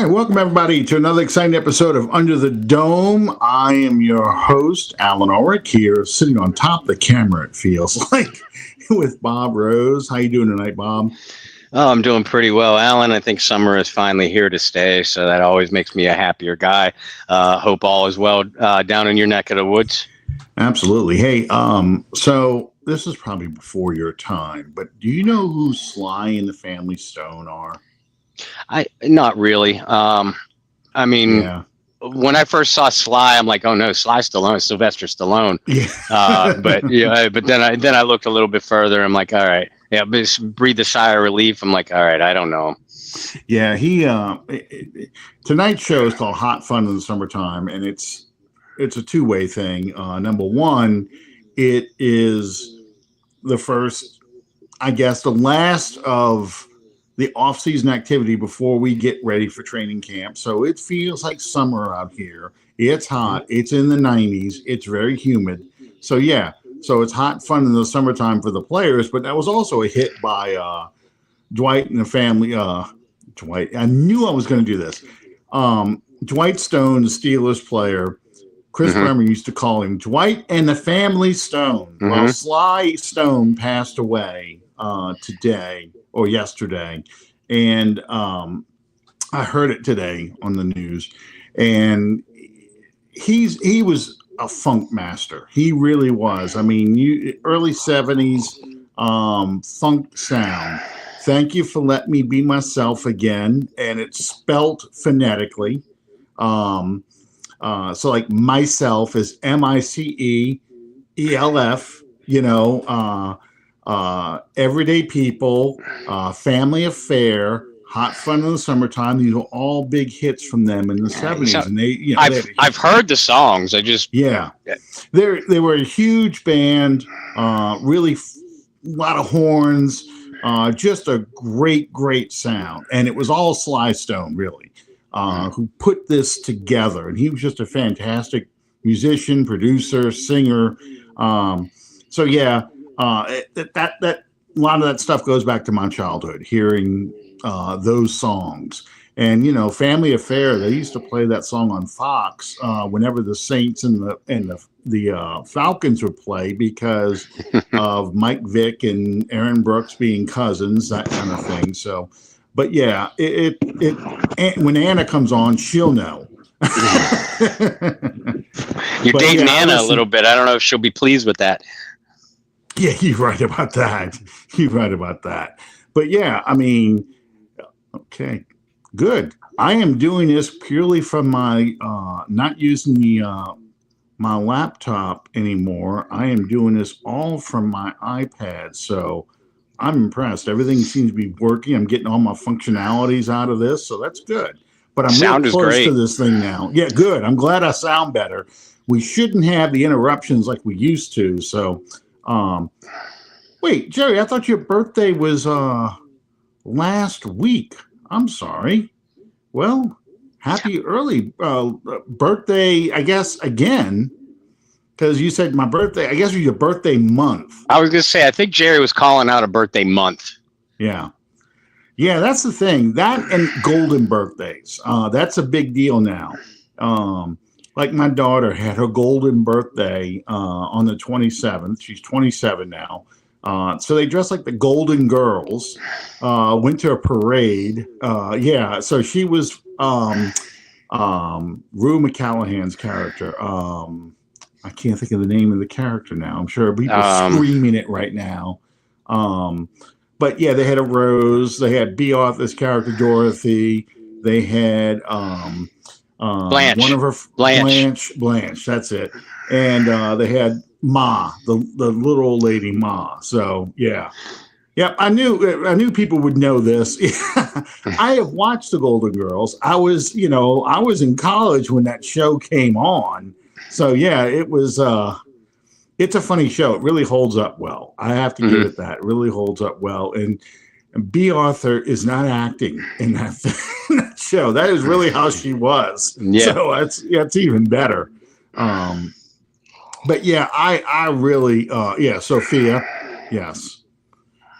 welcome everybody to another exciting episode of Under the Dome. I am your host, Alan Ulrich, here sitting on top of the camera, it feels like, with Bob Rose. How you doing tonight, Bob? Oh, I'm doing pretty well, Alan. I think summer is finally here to stay, so that always makes me a happier guy. Hope all is well down in your neck of the woods. Absolutely. Hey, so this is probably before your time, but do you know who Sly and the Family Stone are? Not really. When I first saw Sly, I'm like, oh no, Sly Stallone, Sylvester Stallone. Yeah. But then I looked a little bit further. I'm like, all right, yeah, but breathe a sigh of relief. I'm like, all right, I don't know him. Yeah, tonight's show is called Hot Fun in the Summertime, and it's a two-way thing. Number one, it is the first, I guess, the last of the off-season activity before we get ready for training camp. So it feels like summer out here. It's hot. It's in the 90s. It's very humid. So yeah, so it's hot fun in the summertime for the players, but that was also a hit by Dwight and the Family. Dwight, I knew I was going to do this. Dwight Stone, the Steelers player, Chris Bremer used to call him Dwight and the Family Stone. Well, Sly Stone passed away today or yesterday, and I heard it today on the news, and he was a funk master. He really was. I mean, early 70s funk sound. Thank you for letting me be myself again, and it's spelt phonetically. So like myself is MICEELF, Everyday People, Family Affair, Hot Fun in the Summertime. These were all big hits from them in the 70s. And I've heard the songs. They were a huge band, really a lot of horns, just a great sound. And it was all Sly Stone, really, who put this together. And he was just a fantastic musician, producer, singer. So yeah. That a lot of that stuff goes back to my childhood, hearing those songs. And Family Affair, they used to play that song on Fox whenever the Saints and the Falcons would play, because of Mike Vick and Aaron Brooks being cousins, that kind of thing. So, but yeah, when Anna comes on, she'll know. You're dating Anna a little bit. I don't know if she'll be pleased with that. Yeah, you're right about that. But yeah, I mean, okay, good. I am doing this purely from my not using my laptop anymore. I am doing this all from my iPad. So I'm impressed. Everything seems to be working. I'm getting all my functionalities out of this, so that's good. But I'm real close to this thing now. Yeah, good. I'm glad I sound better. We shouldn't have the interruptions like we used to. So. Wait, Jerry, I thought your birthday was last week. I'm sorry. Well, happy early birthday, I guess, again, because you said my birthday. I guess it was your birthday month. I was going to say, I think Jerry was calling out a birthday month. Yeah, that's the thing. That and golden birthdays. That's a big deal now. Like my daughter had her golden birthday on the 27th. She's 27 now. So they dressed like the Golden Girls, went to a parade. So she was Rue McCallahan's character. I can't think of the name of the character now. I'm sure people are screaming it right now. But yeah, they had a Rose. They had B. Arthur's character, Dorothy. They had Blanche. One of her Blanche. That's it. And they had Ma, the little old lady Ma. So yeah. I knew people would know this. I have watched the Golden Girls. I was in college when that show came on. So yeah, it was. It's a funny show. It really holds up well. I have to give it that. It really holds up well. And B. Arthur is not acting in that show. That is really how she was. Yeah. So that's even better. But yeah, I really, Sophia, yes.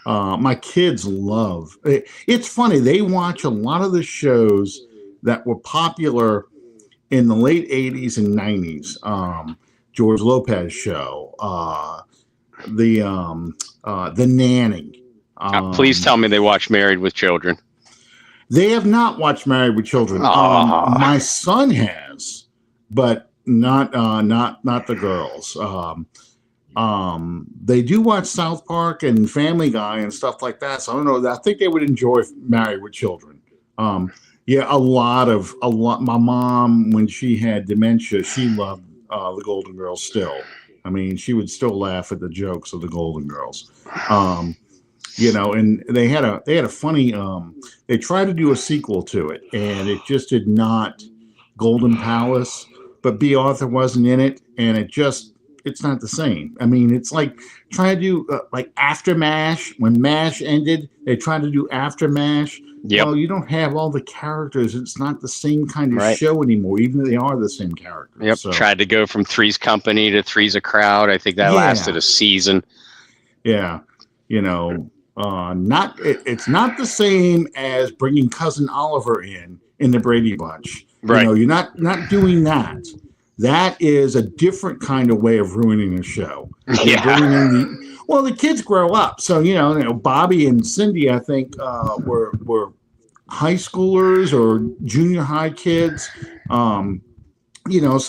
My kids love it. It's funny. They watch a lot of the shows that were popular in the late 80s and 90s. George Lopez show, the Nanny. Please tell me they watch Married with Children. They have not watched Married with Children. My son has, but not the girls. They do watch South Park and Family Guy and stuff like that. So I don't know. I think they would enjoy Married with Children. Yeah, a lot. My mom, when she had dementia, she loved the Golden Girls still. I mean, she would still laugh at the jokes of the Golden Girls. And they had a funny. They tried to do a sequel to it, and it just did not. Golden Palace, but B. Arthur wasn't in it, and it's not the same. I mean, it's like trying to do like After MASH. When MASH ended, they tried to do After MASH. Yep. Well, you don't have all the characters. It's not the same kind of show anymore, even though they are the same characters. Yep. So. Tried to go from Three's Company to Three's a Crowd. I think that lasted a season. Yeah. It's not the same as bringing Cousin Oliver in the Brady Bunch. Right. You're not doing that. That is a different kind of way of ruining a show. Yeah. The kids grow up. So, Bobby and Cindy, I think, were high schoolers or junior high kids. So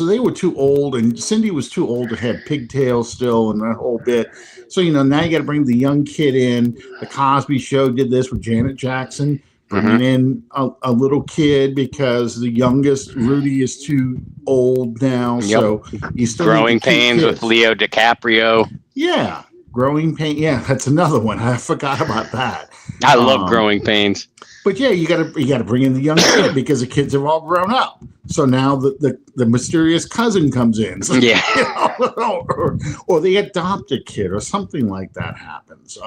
they were too old, and Cindy was too old to have pigtails still and that whole bit. So, now you got to bring the young kid in. The Cosby Show did this with Janet Jackson, bringing in a little kid because the youngest, Rudy, is too old now. Yep. So he's still Growing Pains with Leo DiCaprio. Yeah. Growing Pains. Yeah, that's another one. I forgot about that. I love Growing Pains. But yeah, you gotta bring in the young kid because the kids have all grown up. So now the mysterious cousin comes in. So, yeah. Or the adopted kid or something like that happens.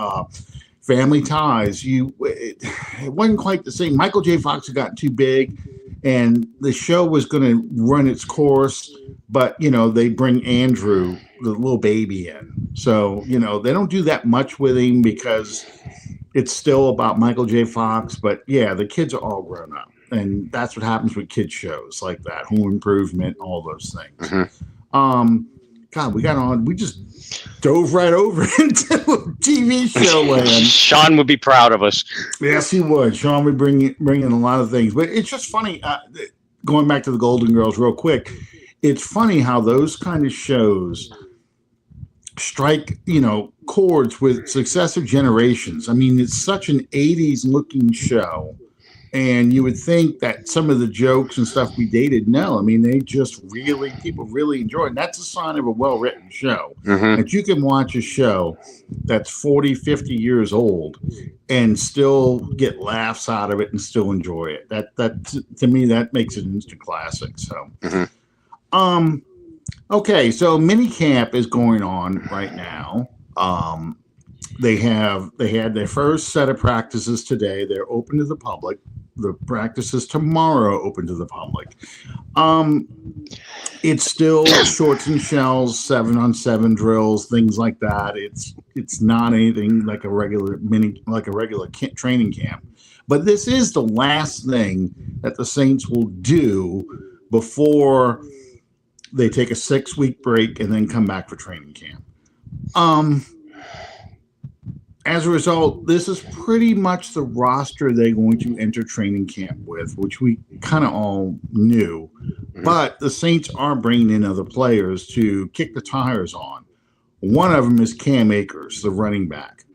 Family Ties. It wasn't quite the same. Michael J. Fox had gotten too big, and the show was going to run its course. But they bring Andrew, the little baby, in. So they don't do that much with him because it's still about Michael J. Fox. But yeah, the kids are all grown up, and that's what happens with kids shows like that, Home Improvement, all those things. God, we just dove right over into TV show land. Sean would be proud of us. Yes, he would. Sean would bring in a lot of things. But it's just funny, going back to the Golden Girls real quick, it's funny how those kind of shows strike, chords with successive generations. I mean, it's such an 80s looking show. And you would think that some of the jokes and stuff we dated, no. I mean, people really enjoy it. And that's a sign of a well-written show. That you can watch a show that's 40, 50 years old and still get laughs out of it and still enjoy it. That to me, that makes it an instant classic. So, okay. So minicamp is going on right now. They had their first set of practices today. They're open to the public. The practices tomorrow open to the public. It's still shorts and shells, 7-on-7 drills, things like that. It's not anything like a regular training camp. But this is the last thing that the Saints will do before they take a 6-week break and then come back for training camp. As a result, this is pretty much the roster they're going to enter training camp with, which we kind of all knew. But the Saints are bringing in other players to kick the tires on. One of them is Cam Akers, the running back.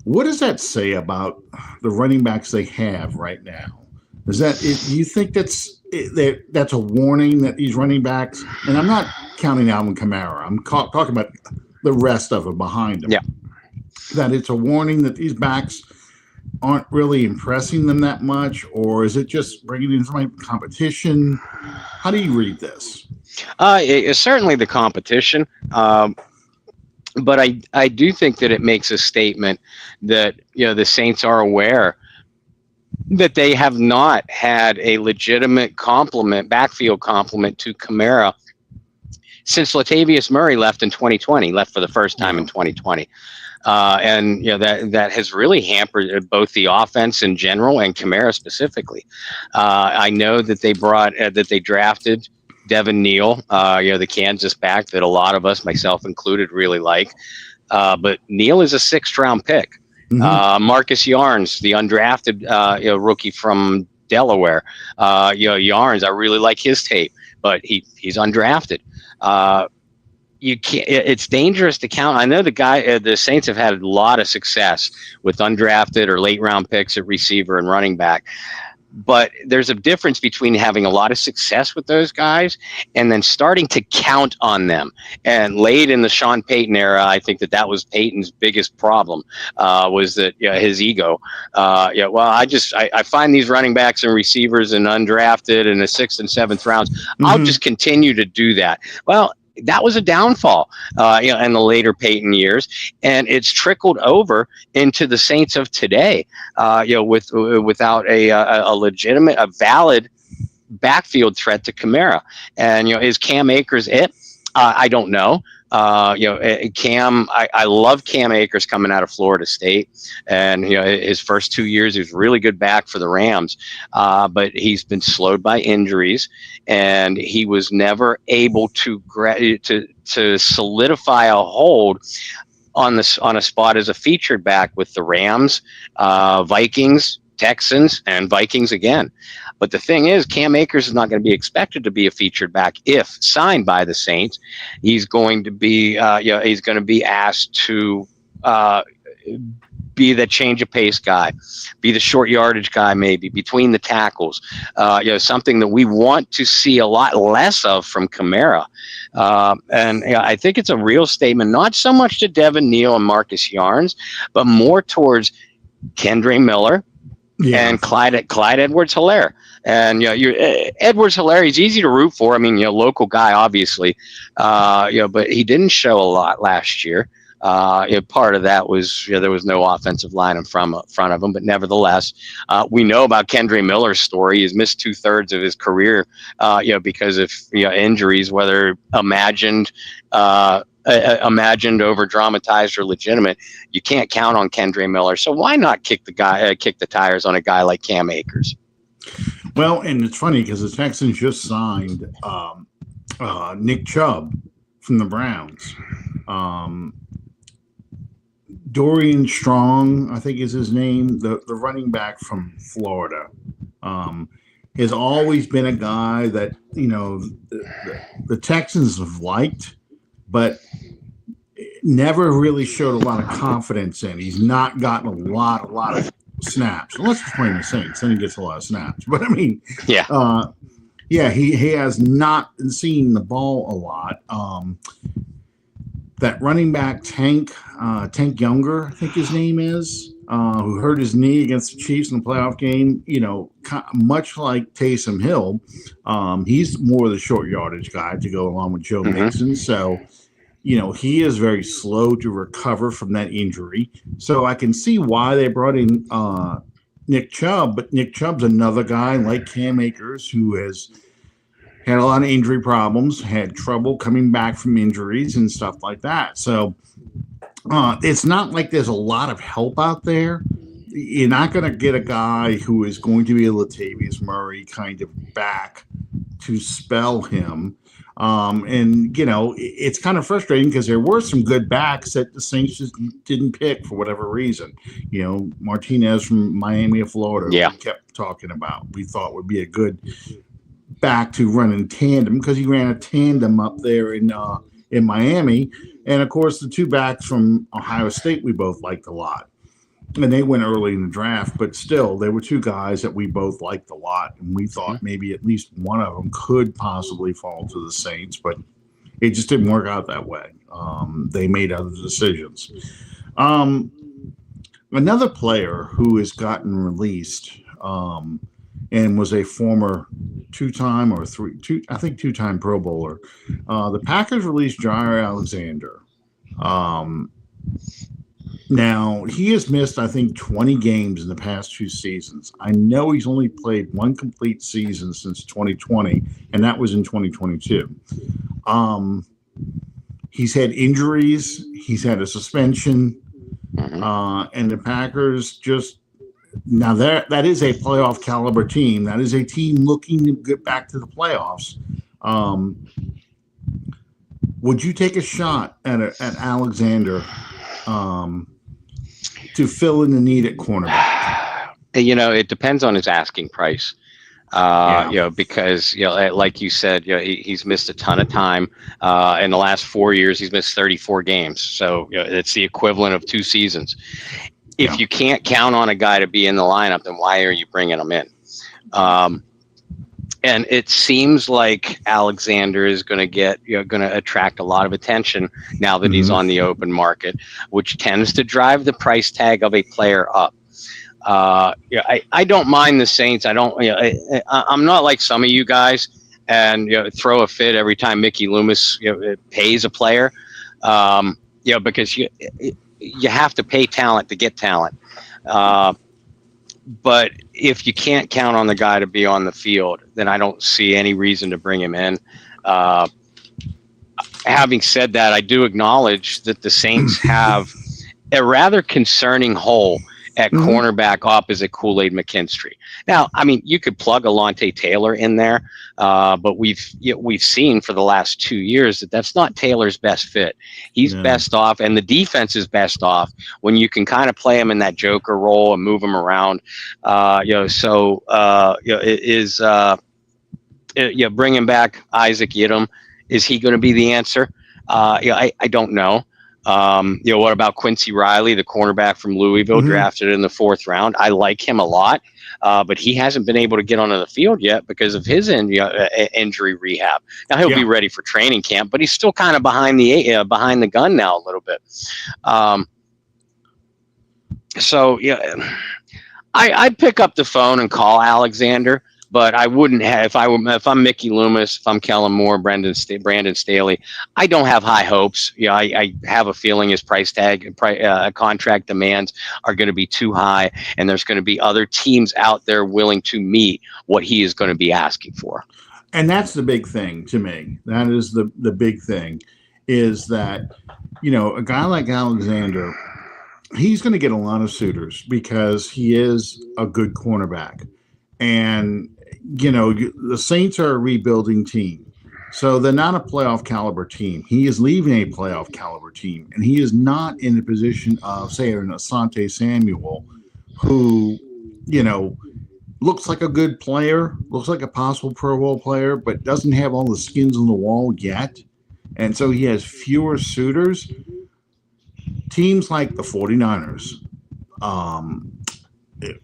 What does that say about the running backs they have right now? Do you think that's a warning that these running backs, and I'm not counting Alvin Kamara, I'm talking about the rest of them behind them. Yeah. That it's a warning that these backs aren't really impressing them that much, or is it just bringing in some competition? How do you read this? It's certainly the competition, but I do think that it makes a statement that the Saints are aware that they have not had a legitimate backfield complement to Kamara since Latavius Murray left in 2020, left for the first time in 2020. and that has really hampered both the offense in general and Kamara specifically. I know that they drafted Devin Neal, the Kansas back that a lot of us, myself included, really like. But Neal is a 6th round pick. Marcus Yarns, the undrafted rookie from Delaware. Yarns, I really like his tape, but he's undrafted. You can't. It's dangerous to count. I know the Saints have had a lot of success with undrafted or late round picks at receiver and running back. But there's a difference between having a lot of success with those guys and then starting to count on them. And late in the Sean Payton era, I think that was Payton's biggest problem, was that his ego. Well, I find these running backs and receivers and undrafted in the 6th and 7th rounds. I'll just continue to do that. Well, that was a downfall, in the later Payton years, and it's trickled over into the Saints of today, without a legitimate, a valid backfield threat to Kamara. And is Cam Akers it? I don't know. Cam, I love Cam Akers coming out of Florida State, and his first 2 years he was really good back for the Rams, but he's been slowed by injuries, and he was never able to solidify a hold on a spot as a featured back with the Rams, Vikings, Texans, and Vikings again. But the thing is, Cam Akers is not going to be expected to be a featured back if signed by the Saints. He's going to be, asked to be the change of pace guy, be the short yardage guy, maybe between the tackles. Something that we want to see a lot less of from Kamara. And I think it's a real statement, not so much to Devin Neal and Marcus Yarns, but more towards Kendre Miller. Yeah. And Clyde Edwards-Helaire. And Edwards-Helaire, he's easy to root for. I mean, local guy, obviously. But he didn't show a lot last year. Part of that was there was no offensive line in front of him, but nevertheless, we know about Kendre Miller's story. He's missed 2/3 of his career, because of injuries, whether imagined, over dramatized or legitimate. You can't count on Kendre Miller, so why not kick the tires on a guy like Cam Akers? Well, and it's funny because the Texans just signed Nick Chubb from the Browns. Dorian Strong, I think is his name, the running back from Florida, has always been a guy that the Texans have liked, but never really showed a lot of confidence in. He's not gotten a lot of snaps. Unless he's playing the Saints, then he gets a lot of snaps. But I mean, he has not seen the ball a lot. That running back Tank Younger, I think his name is, who hurt his knee against the Chiefs in the playoff game, much like Taysom Hill, he's more the short yardage guy to go along with Joe Mixon. So, he is very slow to recover from that injury. So I can see why they brought in Nick Chubb, but Nick Chubb's another guy like Cam Akers who has had a lot of injury problems, had trouble coming back from injuries and stuff like that. So it's not like there's a lot of help out there. You're not going to get a guy who is going to be a Latavius Murray kind of back to spell him. It's kind of frustrating because there were some good backs that the Saints just didn't pick for whatever reason. Martinez from Miami of Florida, we kept talking about, we thought would be a good back to run in tandem because he ran a tandem up there in Miami. And of course, the two backs from Ohio State, we both liked a lot. And they went early in the draft, but still, there were two guys that we both liked a lot. And we thought maybe at least one of them could possibly fall to the Saints, but it just didn't work out that way. They made other decisions. Another player who has gotten released and was a former two-time Pro Bowler. The Packers released Jaire Alexander. Now, he has missed, I think, 20 games in the past 2 seasons. I know he's only played one complete season since 2020, and that was in 2022. He's had injuries. He's had a suspension. And the Packers just now that is a playoff caliber team. That is a team looking to get back to the playoffs. Would you take a shot at Alexander to fill in the need at cornerback? It depends on his asking price. Because like you said, he's missed a ton of time. In the last 4 years, he's missed 34 games. So it's the equivalent of 2 seasons. If you can't count on a guy to be in the lineup, then why are you bringing him in? And it seems like Alexander is going to attract a lot of attention now that he's on the open market, which tends to drive the price tag of a player up. I don't mind the Saints. I'm not like some of you guys and throw a fit every time Mickey Loomis pays a player, because you have to pay talent to get talent. But if you can't count on the guy to be on the field, then I don't see any reason to bring him in. Having said that, I do acknowledge that the Saints have a rather concerning hole at cornerback opposite Kool-Aid McKinstry. Now, I mean, you could plug Alontae Taylor in there, but we've seen for the last 2 years that that's not Taylor's best fit. He's best off, and the defense is best off when you can kind of play him in that joker role and move him around. Bringing back Isaac Yiadom, is he going to be the answer? I don't know. What about Quincy Riley, the cornerback from Louisville, drafted in the 4th round? I like him a lot, but he hasn't been able to get onto the field yet because of his injury rehab. Now he'll be ready for training camp, but he's still kind of behind the gun now a little bit. I'd pick up the phone and call Alexander. But I wouldn't have if I'm Mickey Loomis, if I'm Kellen Moore, Brandon Staley. I don't have high hopes. I have a feeling his price tag, contract demands are going to be too high, and there's going to be other teams out there willing to meet what he is going to be asking for. And that's the big thing to me. That is the big thing, is that a guy like Alexander, he's going to get a lot of suitors because he is a good cornerback. And the Saints are a rebuilding team, so they're not a playoff caliber team. He is leaving a playoff caliber team, and he is not in the position of, say, an Asante Samuel, who, looks like a good player, looks like a possible Pro Bowl player, but doesn't have all the skins on the wall yet. And so he has fewer suitors. Teams like the 49ers,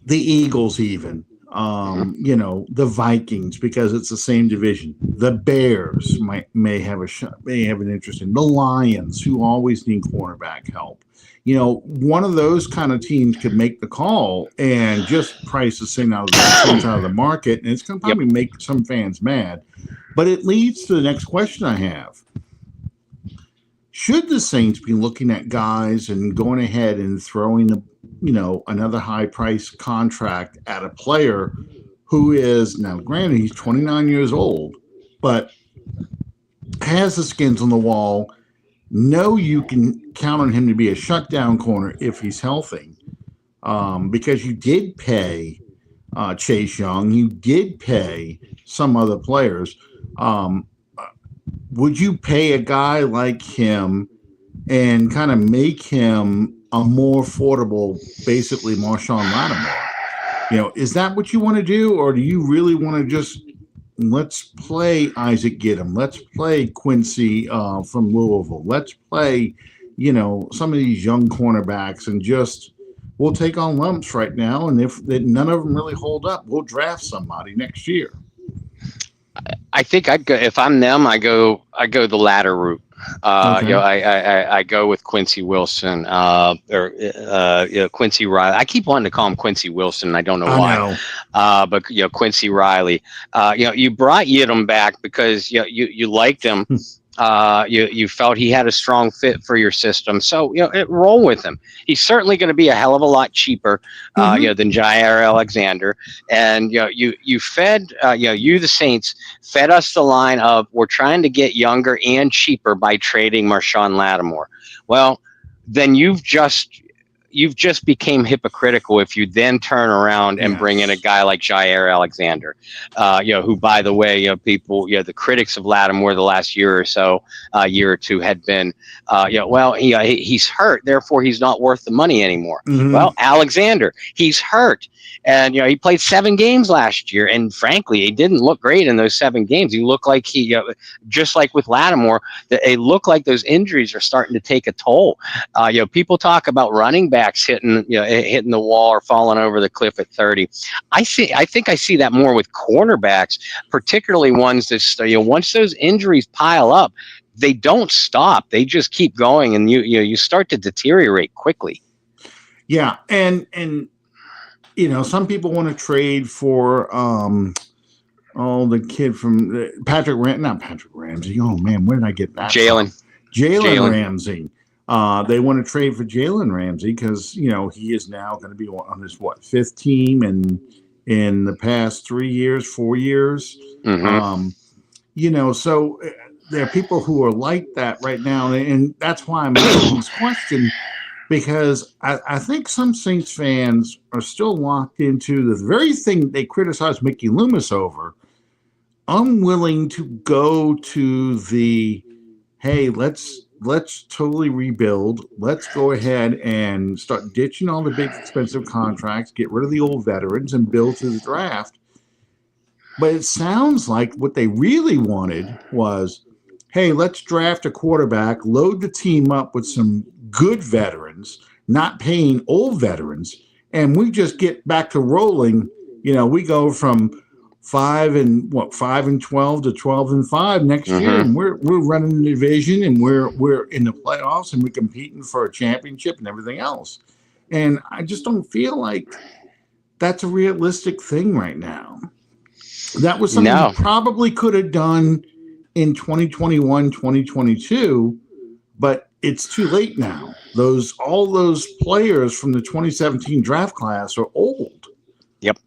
the Eagles even, the Vikings, because it's the same division. The Bears may have an interest in the Lions, who always need cornerback help. One of those kind of teams could make the call and just price the Saints out of the market, and it's going to probably make some fans mad. But it leads to the next question I have. Should the Saints be looking at guys and going ahead and throwing another high price contract at a player who is, now granted, he's 29 years old, but has the skins on the wall? Know you can count on him to be a shutdown corner if he's healthy, because you did pay Chase Young, you did pay some other players. Would you pay a guy like him and kind of make him a more affordable, basically Marshawn Lattimore? Is that what you want to do, or do you really want to just let's play Isaac Yiadom, let's play Quincy from Louisville, let's play some of these young cornerbacks, and just we'll take on lumps right now, and if none of them really hold up, we'll draft somebody next year? I think I'd go, if I'm them, I go the latter route. Okay. I go with Quincy Wilson or Quincy Riley. I keep wanting to call him Quincy Wilson. I don't know why. But Quincy Riley. You brought Yiadom back because you liked him. You felt he had a strong fit for your system, so roll with him. He's certainly going to be a hell of a lot cheaper, than Jaire Alexander. And you fed the Saints fed us the line of, we're trying to get younger and cheaper by trading Marshawn Lattimore. Well, then you've just you've just became hypocritical if you then turn around and bring in a guy like Jaire Alexander, who, by the way, people, the critics of Lattimore the last year or two had been, he's hurt, therefore he's not worth the money anymore. Mm-hmm. Well, Alexander, he's hurt. And, he played 7 games last year. And frankly, he didn't look great in those 7 games. He looked like just like with Lattimore, it looked like those injuries are starting to take a toll. People talk about running backs hitting the wall or falling over the cliff at 30. I think I see that more with cornerbacks, particularly ones that, once those injuries pile up, they don't stop. They just keep going, and you start to deteriorate quickly. Yeah. And, some people want to trade for the kid from not Patrick Ramsey. Oh man, where did I get that? Jalen Ramsey. They want to trade for Jalen Ramsey because he is now going to be on his 5th team and in the past 4 years. Mm-hmm. So there are people who are like that right now, and that's why I'm asking this question. Because I think some Saints fans are still locked into the very thing they criticize Mickey Loomis over, unwilling to go to the, hey, let's totally rebuild. Let's go ahead and start ditching all the big expensive contracts, get rid of the old veterans, and build through the draft. But it sounds like what they really wanted was, hey, let's draft a quarterback, load the team up with some good veterans, not paying old veterans, and we just get back to rolling. We go from 5-12 to 12-5 next year, and we're running the division, and we're in the playoffs, and we're competing for a championship and everything else. And I just don't feel like that's a realistic thing right now. That was something you probably could have done in 2021, 2022, but it's too late now. All those players from the 2017 draft class are old. Yep.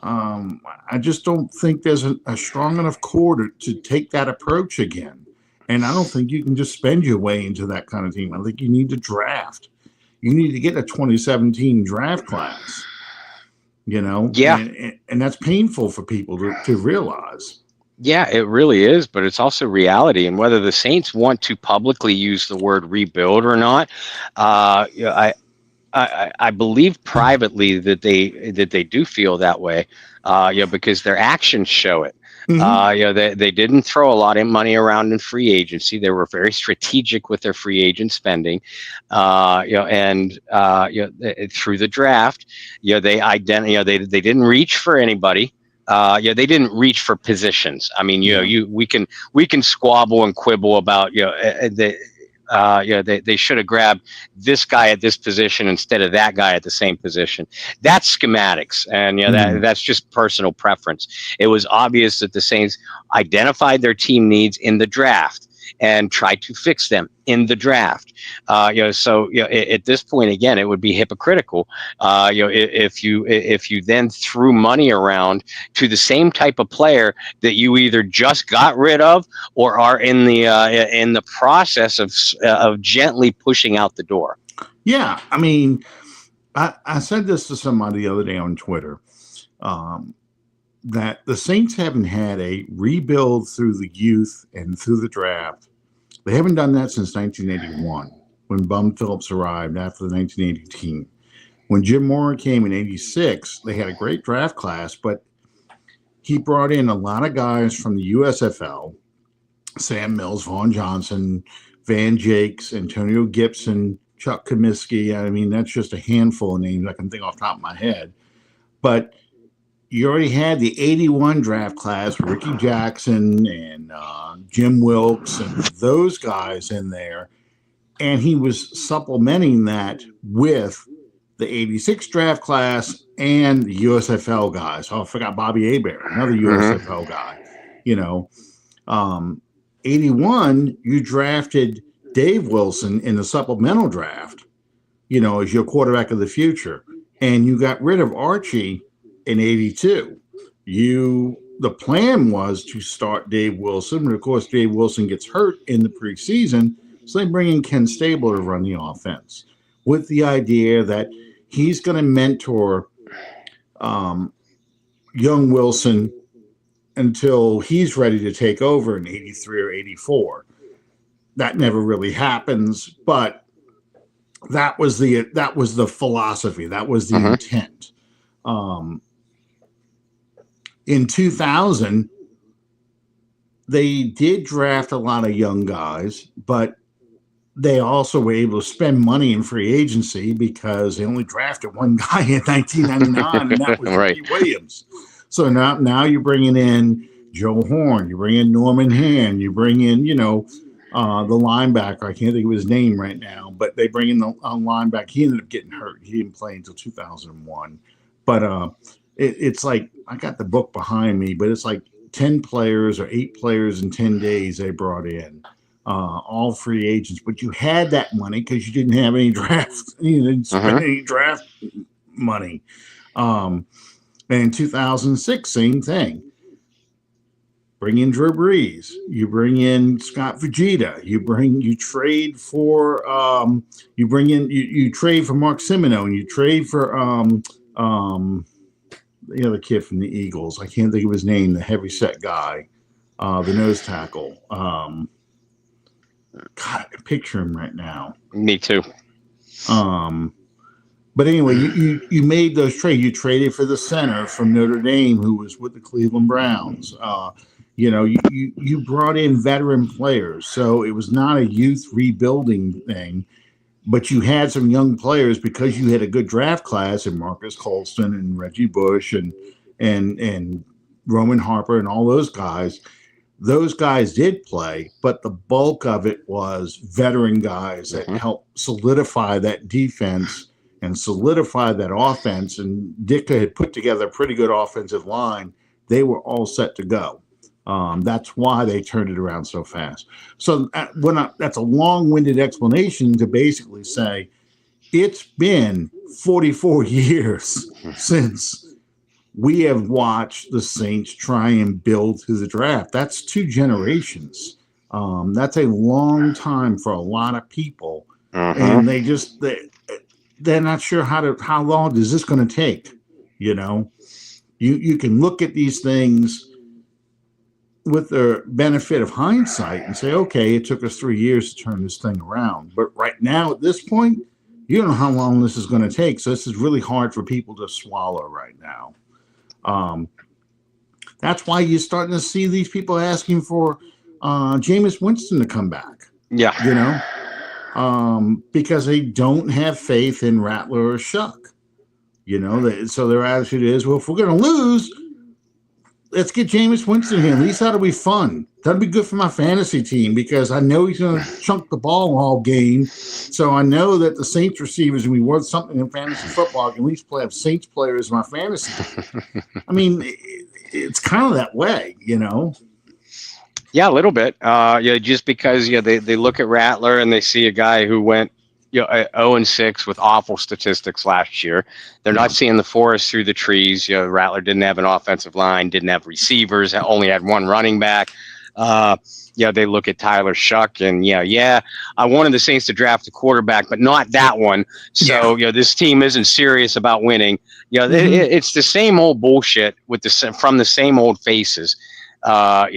I just don't think there's a strong enough core to take that approach again. And I don't think you can just spend your way into that kind of team. I think you need to draft. You need to get a 2017 draft class. Yeah. And that's painful for people to realize. Yeah, it really is, but it's also reality. And whether the Saints want to publicly use the word rebuild or not, I believe privately that they do feel that way, because their actions show it. Mm-hmm. They didn't throw a lot of money around in free agency. They were very strategic with their free agent spending, and through the draft, they didn't reach for anybody. They didn't reach for positions. I mean, we can squabble and quibble about, they should have grabbed this guy at this position instead of that guy at the same position. That's schematics, and that's just personal preference. It was obvious that the Saints identified their team needs in the draft and try to fix them in the draft. At this point, again, it would be hypocritical, if you then threw money around to the same type of player that you either just got rid of or are in the process of gently pushing out the door. Yeah, I mean, I said this to somebody the other day on Twitter, that the Saints haven't had a rebuild through the youth and through the draft. They haven't done that since 1981, when Bum Phillips arrived after the 1980 team. When Jim Mora came in 86, they had a great draft class, but he brought in a lot of guys from the USFL, Sam Mills, Vaughn Johnson, Van Jakes, Antonio Gibson, Chuck Comiskey. I mean, that's just a handful of names I can think off the top of my head. But you already had the 81 draft class with Ricky Jackson and Jim Wilkes and those guys in there. And he was supplementing that with the 86 draft class and the USFL guys. Oh, I forgot Bobby Hebert, another USFL guy. 81, you drafted Dave Wilson in the supplemental draft, as your quarterback of the future. And you got rid of Archie in 82. The plan was to start Dave Wilson, but of course Dave Wilson gets hurt in the preseason, so they bring in Ken Stabler to run the offense. with the idea that he's going to mentor young Wilson until he's ready to take over in 83 or 84. That never really happens, but that was the philosophy. That was the intent. In 2000, they did draft a lot of young guys, but they also were able to spend money in free agency because they only drafted one guy in 1999, and that was Right. Ricky Williams. So now you're bringing in Joe Horn, you bring in Norman Hand, you bring in, the linebacker. I can't think of his name right now, but they bring in the linebacker. He ended up getting hurt. He didn't play until 2001. But it's like, I got the book behind me, but it's like 10 players or 8 players in 10 days they brought in, all free agents. But you had that money because you didn't have any draft. You didn't spend any draft money. And in 2006, same thing. Bring in Drew Brees. You bring in Scott Fujita. You trade for you trade for Mark Semino, and you trade for the other kid from the Eagles. I can't think of his name. The heavy set guy, the nose tackle. God, I can picture him right now. Me too. But anyway, you made those trades. You traded for the center from Notre Dame, who was with the Cleveland Browns. You brought in veteran players, so it was not a youth rebuilding thing. But you had some young players because you had a good draft class in Marcus Colston and Reggie Bush and Roman Harper and all those guys. Those guys did play, but the bulk of it was veteran guys that helped solidify that defense and solidify that offense. And Ditka had put together a pretty good offensive line. They were all set to go. That's why they turned it around so fast. So that's a long-winded explanation to basically say it's been 44 years since we have watched the Saints try and build through the draft. That's 2 generations. That's a long time for a lot of people, and they're not sure how long is this going to take. You can look at these things with the benefit of hindsight and say, okay, it took us 3 years to turn this thing around. But right now, at this point, you don't know how long this is going to take. So this is really hard for people to swallow right now. That's why you're starting to see these people asking for Jameis Winston to come back. Yeah. Because they don't have faith in Rattler or Shough. So their attitude is, well, if we're going to lose, let's get Jameis Winston here. At least that'll be fun. That'll be good for my fantasy team because I know he's going to chunk the ball all game. So I know that the Saints receivers will be worth something in fantasy football. I can at least have Saints players in my fantasy team. I mean, it's kind of that way, Yeah, a little bit. Just because they look at Rattler and they see a guy who went 0-6 with awful statistics last year. They're not seeing the forest through the trees. Rattler didn't have an offensive line, didn't have receivers, only had one running back. They look at Tyler Shough and I wanted the Saints to draft a quarterback, but not that one. So this team isn't serious about winning. It's the same old bullshit from the same old faces. Like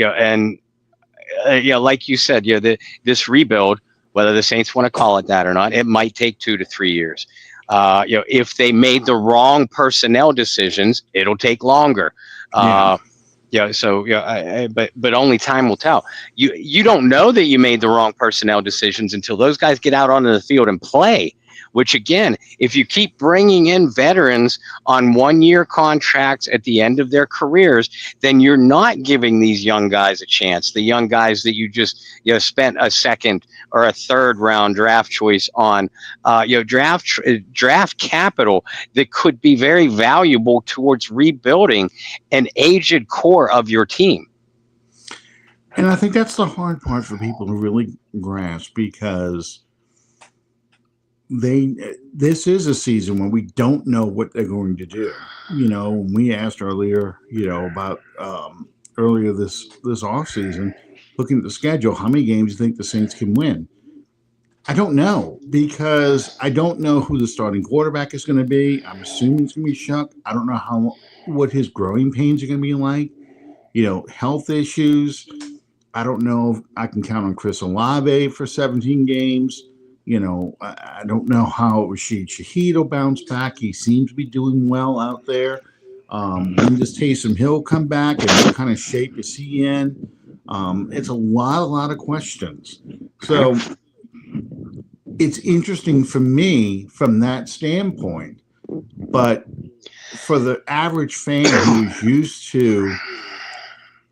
you said, this rebuild, whether the Saints want to call it that or not, it might take 2 to 3 years. If they made the wrong personnel decisions, it'll take longer. But only time will tell. You don't know that you made the wrong personnel decisions until those guys get out onto the field and play. Which again, if you keep bringing in veterans on 1-year contracts at the end of their careers, then you're not giving these young guys a chance. The young guys that you just spent a second or a third round draft choice on, draft capital that could be very valuable towards rebuilding an aged core of your team. And I think that's the hard part for people to really grasp because this is a season when we don't know what they're going to do. We asked earlier, about earlier this offseason, looking at the schedule, how many games do you think the Saints can win? I don't know because I don't know who the starting quarterback is going to be. I'm assuming it's going to be Shough. I don't know what his growing pains are going to be like. Health issues. I don't know if I can count on Chris Olave for 17 games. I don't know how Rashid Shaheed will bounce back. He seems to be doing well out there. When does Taysom Hill come back, and what kind of shape is he in? It's a lot of questions. So it's interesting for me from that standpoint, but for the average fan who's used to,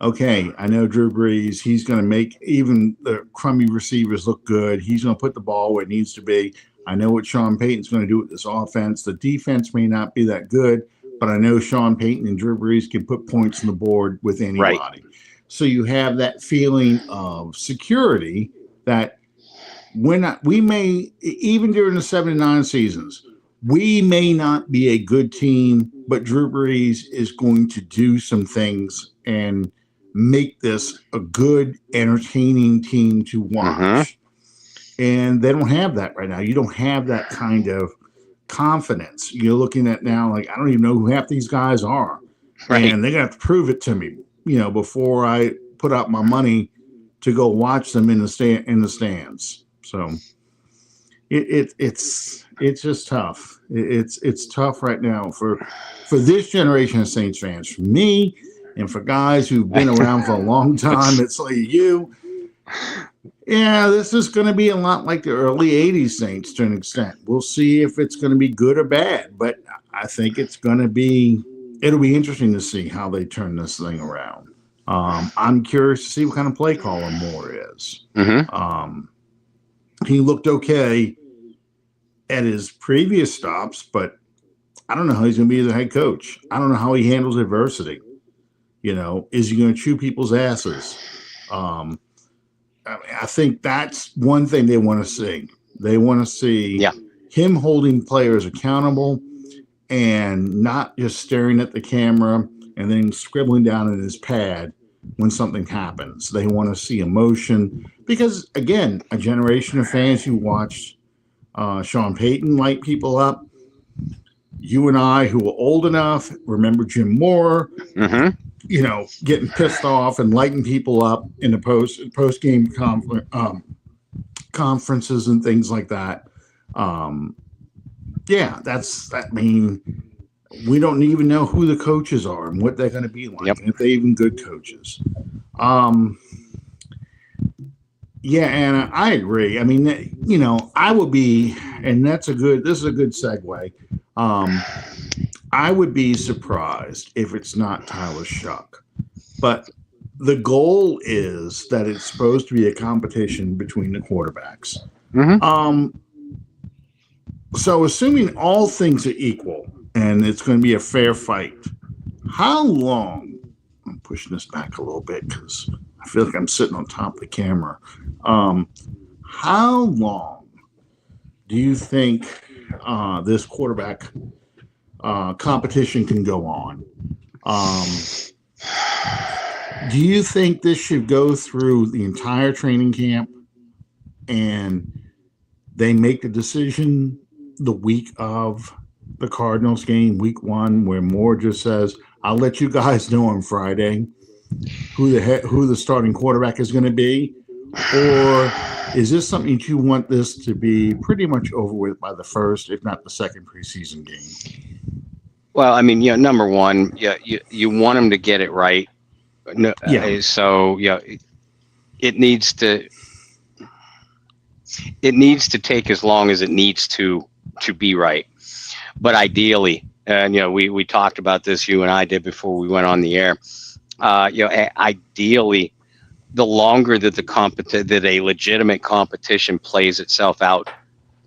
okay, I know Drew Brees, he's going to make even the crummy receivers look good. He's going to put the ball where it needs to be. I know what Sean Payton's going to do with this offense. The defense may not be that good, but I know Sean Payton and Drew Brees can put points on the board with anybody. Right. So you have that feeling of security that we may, even during the 79 seasons, we may not be a good team, but Drew Brees is going to do some things and make this a good, entertaining team to watch. And they don't have that right now. You don't have that kind of confidence. You're looking at now, like, I don't even know who half these guys are. Right. And they're going to have to prove it to me, before I put out my money to go watch them in the stands. So it's just tough. It's tough right now for this generation of Saints fans. For me, and for guys who've been around for a long time, it's like you. Yeah, this is going to be a lot like the early 80s Saints to an extent. We'll see if it's going to be good or bad, but I think it'll be interesting to see how they turn this thing around. I'm curious to see what kind of play caller Moore is. He looked okay at his previous stops, but I don't know how he's going to be the head coach. I don't know how he handles adversity. Is he going to chew people's asses? I think that's one thing they want to see. They want to see him holding players accountable and not just staring at the camera and then scribbling down in his pad when something happens. They want to see emotion because, again, a generation of fans who watched Sean Payton light people up. You and I, who are old enough, remember Jim Moore, getting pissed off and lighting people up in the post game conferences and things like that. We don't even know who the coaches are and what they're going to be like, and if they're even good coaches. And I agree. I mean, I would be, and this is a good segue. I would be surprised if it's not Tyler Shough, but the goal is that it's supposed to be a competition between the quarterbacks. So assuming all things are equal and it's going to be a fair fight, how long, I'm pushing this back a little bit because I feel like I'm sitting on top of the camera. How long do you think this quarterback competition can go on? Do you think this should go through the entire training camp and they make the decision the week of the Cardinals game, week 1, where Moore just says, I'll let you guys know on Friday who the starting quarterback is going to be? Or is this something you want this to be pretty much over with by the first, if not the second preseason game? Well, I mean, number one, you want them to get it right. So, it needs to take as long as it needs to be right. But ideally, and we talked about this, you and I did before we went on the air. Ideally, the longer that that a legitimate competition plays itself out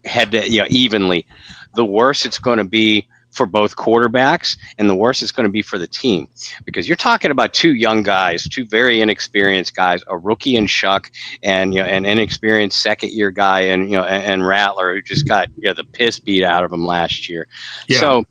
evenly, the worse it's going to be for both quarterbacks, and the worse it's going to be for the team, because you're talking about two young guys, two very inexperienced guys, a rookie in Shough and an inexperienced second-year guy and Rattler, who just got the piss beat out of him last year. Yeah. So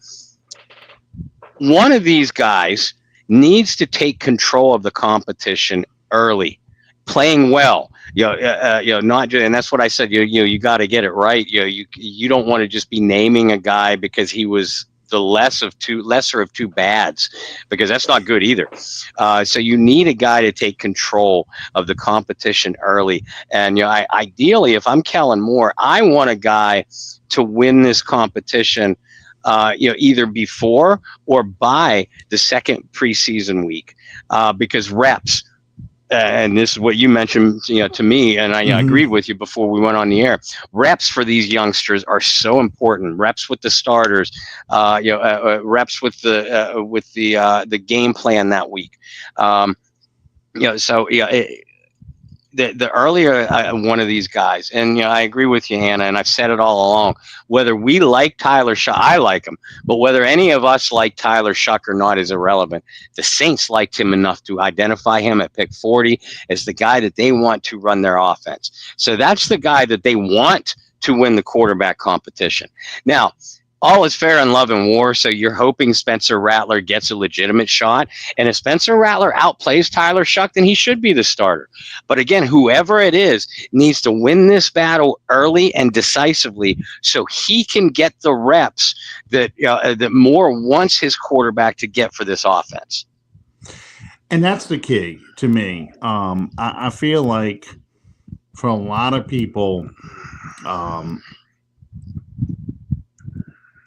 one of these guys needs to take control of the competition early playing well. Not just, and that's what I said. You got to get it right. You don't want to just be naming a guy because he was the lesser of two bads, because that's not good either. So you need a guy to take control of the competition early. And ideally, if I'm Kellen Moore, I want a guy to win this competition. Either before or by the second preseason week, because reps. And this is what you mentioned, to me, and I agreed with you before we went on the air. Reps for these youngsters are so important. Reps with the starters, reps with the game plan that week. The earlier one of these guys, and I agree with you, Hannah, and I've said it all along. Whether we like Tyler Shough, I like him, but whether any of us like Tyler Shough or not is irrelevant. The Saints liked him enough to identify him at pick 40 as the guy that they want to run their offense. So that's the guy that they want to win the quarterback competition. Now, all is fair in love and war, so you're hoping Spencer Rattler gets a legitimate shot. And if Spencer Rattler outplays Tyler Shough, then he should be the starter. But again, whoever it is needs to win this battle early and decisively so he can get the reps that Moore wants his quarterback to get for this offense. And that's the key to me. I feel like for a lot of people,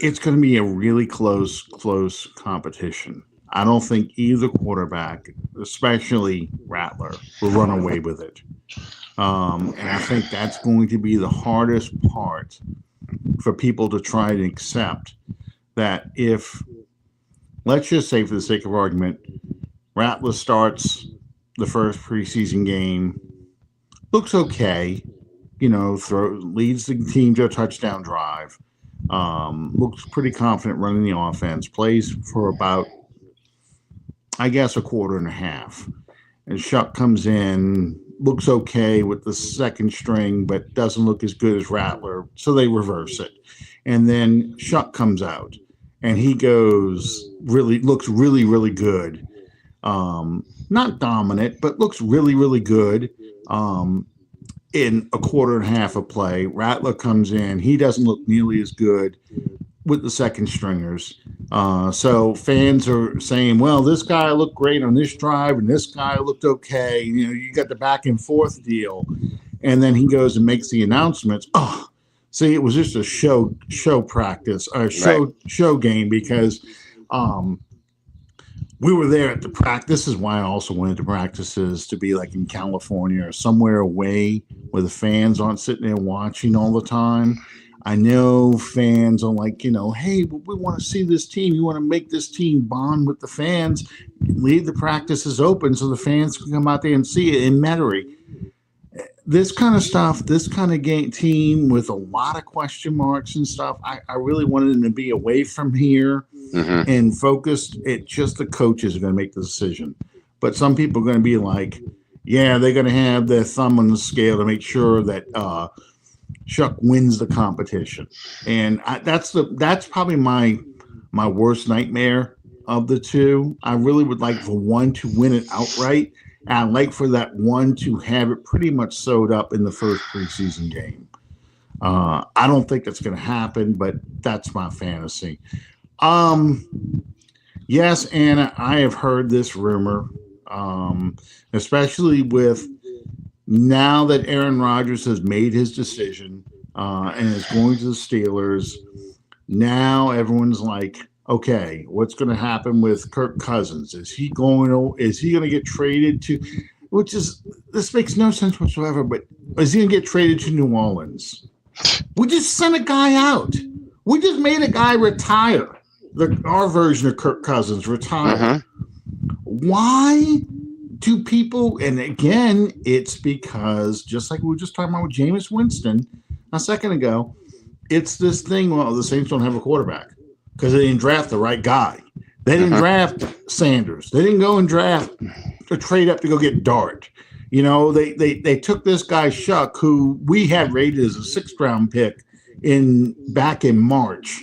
it's going to be a really close competition. I don't think either quarterback, especially Rattler, will run away with it. And I think that's going to be the hardest part for people to try to accept, that if, let's just say for the sake of argument, Rattler starts the first preseason game, looks okay, leads the team to a touchdown drive, looks pretty confident running the offense, plays for about, I guess, a quarter and a half. And Shough comes in, looks okay with the second string, but doesn't look as good as Rattler, so they reverse it. And then Shough comes out, and he looks really, really good. Not dominant, but looks really, really good. In a quarter and a half of play, Rattler comes in. He doesn't look nearly as good with the second stringers. So fans are saying, well, this guy looked great on this drive and this guy looked okay. You got the back and forth deal. And then he goes and makes the announcements. Oh, see, it was just a show practice, or show game, because we were there at the practice. This is why I also wanted the practices to be like in California or somewhere away where the fans aren't sitting there watching all the time. I know fans are like, hey, we want to see this team. You want to make this team bond with the fans. Leave the practices open so the fans can come out there and see it in Metairie. This kind of stuff, this kind of team with a lot of question marks and stuff, I really wanted them to be away from here and focused. It's just the coaches are going to make the decision. But some people are going to be like, yeah, they're going to have their thumb on the scale to make sure that Shough wins the competition. And that's probably my worst nightmare of the two. I really would like for one to win it outright. And I'd like for that one to have it pretty much sewed up in the first preseason game. I don't think that's going to happen, but that's my fantasy. Yes, Anna, I have heard this rumor, especially with now that Aaron Rodgers has made his decision and is going to the Steelers. Now everyone's like, okay, what's going to happen with Kirk Cousins? Is he going to get traded to, this makes no sense whatsoever, but is he going to get traded to New Orleans? We just sent a guy out. We just made a guy retire. Our version of Kirk Cousins retire. Why do people, and again, it's because, just like we were just talking about with Jameis Winston a second ago, it's this thing, well, the Saints don't have a quarterback because they didn't draft the right guy. They didn't draft Sanders. They didn't go and draft or trade up to go get Dart. They took this guy Shough, who we had rated as a 6th-round pick back in March.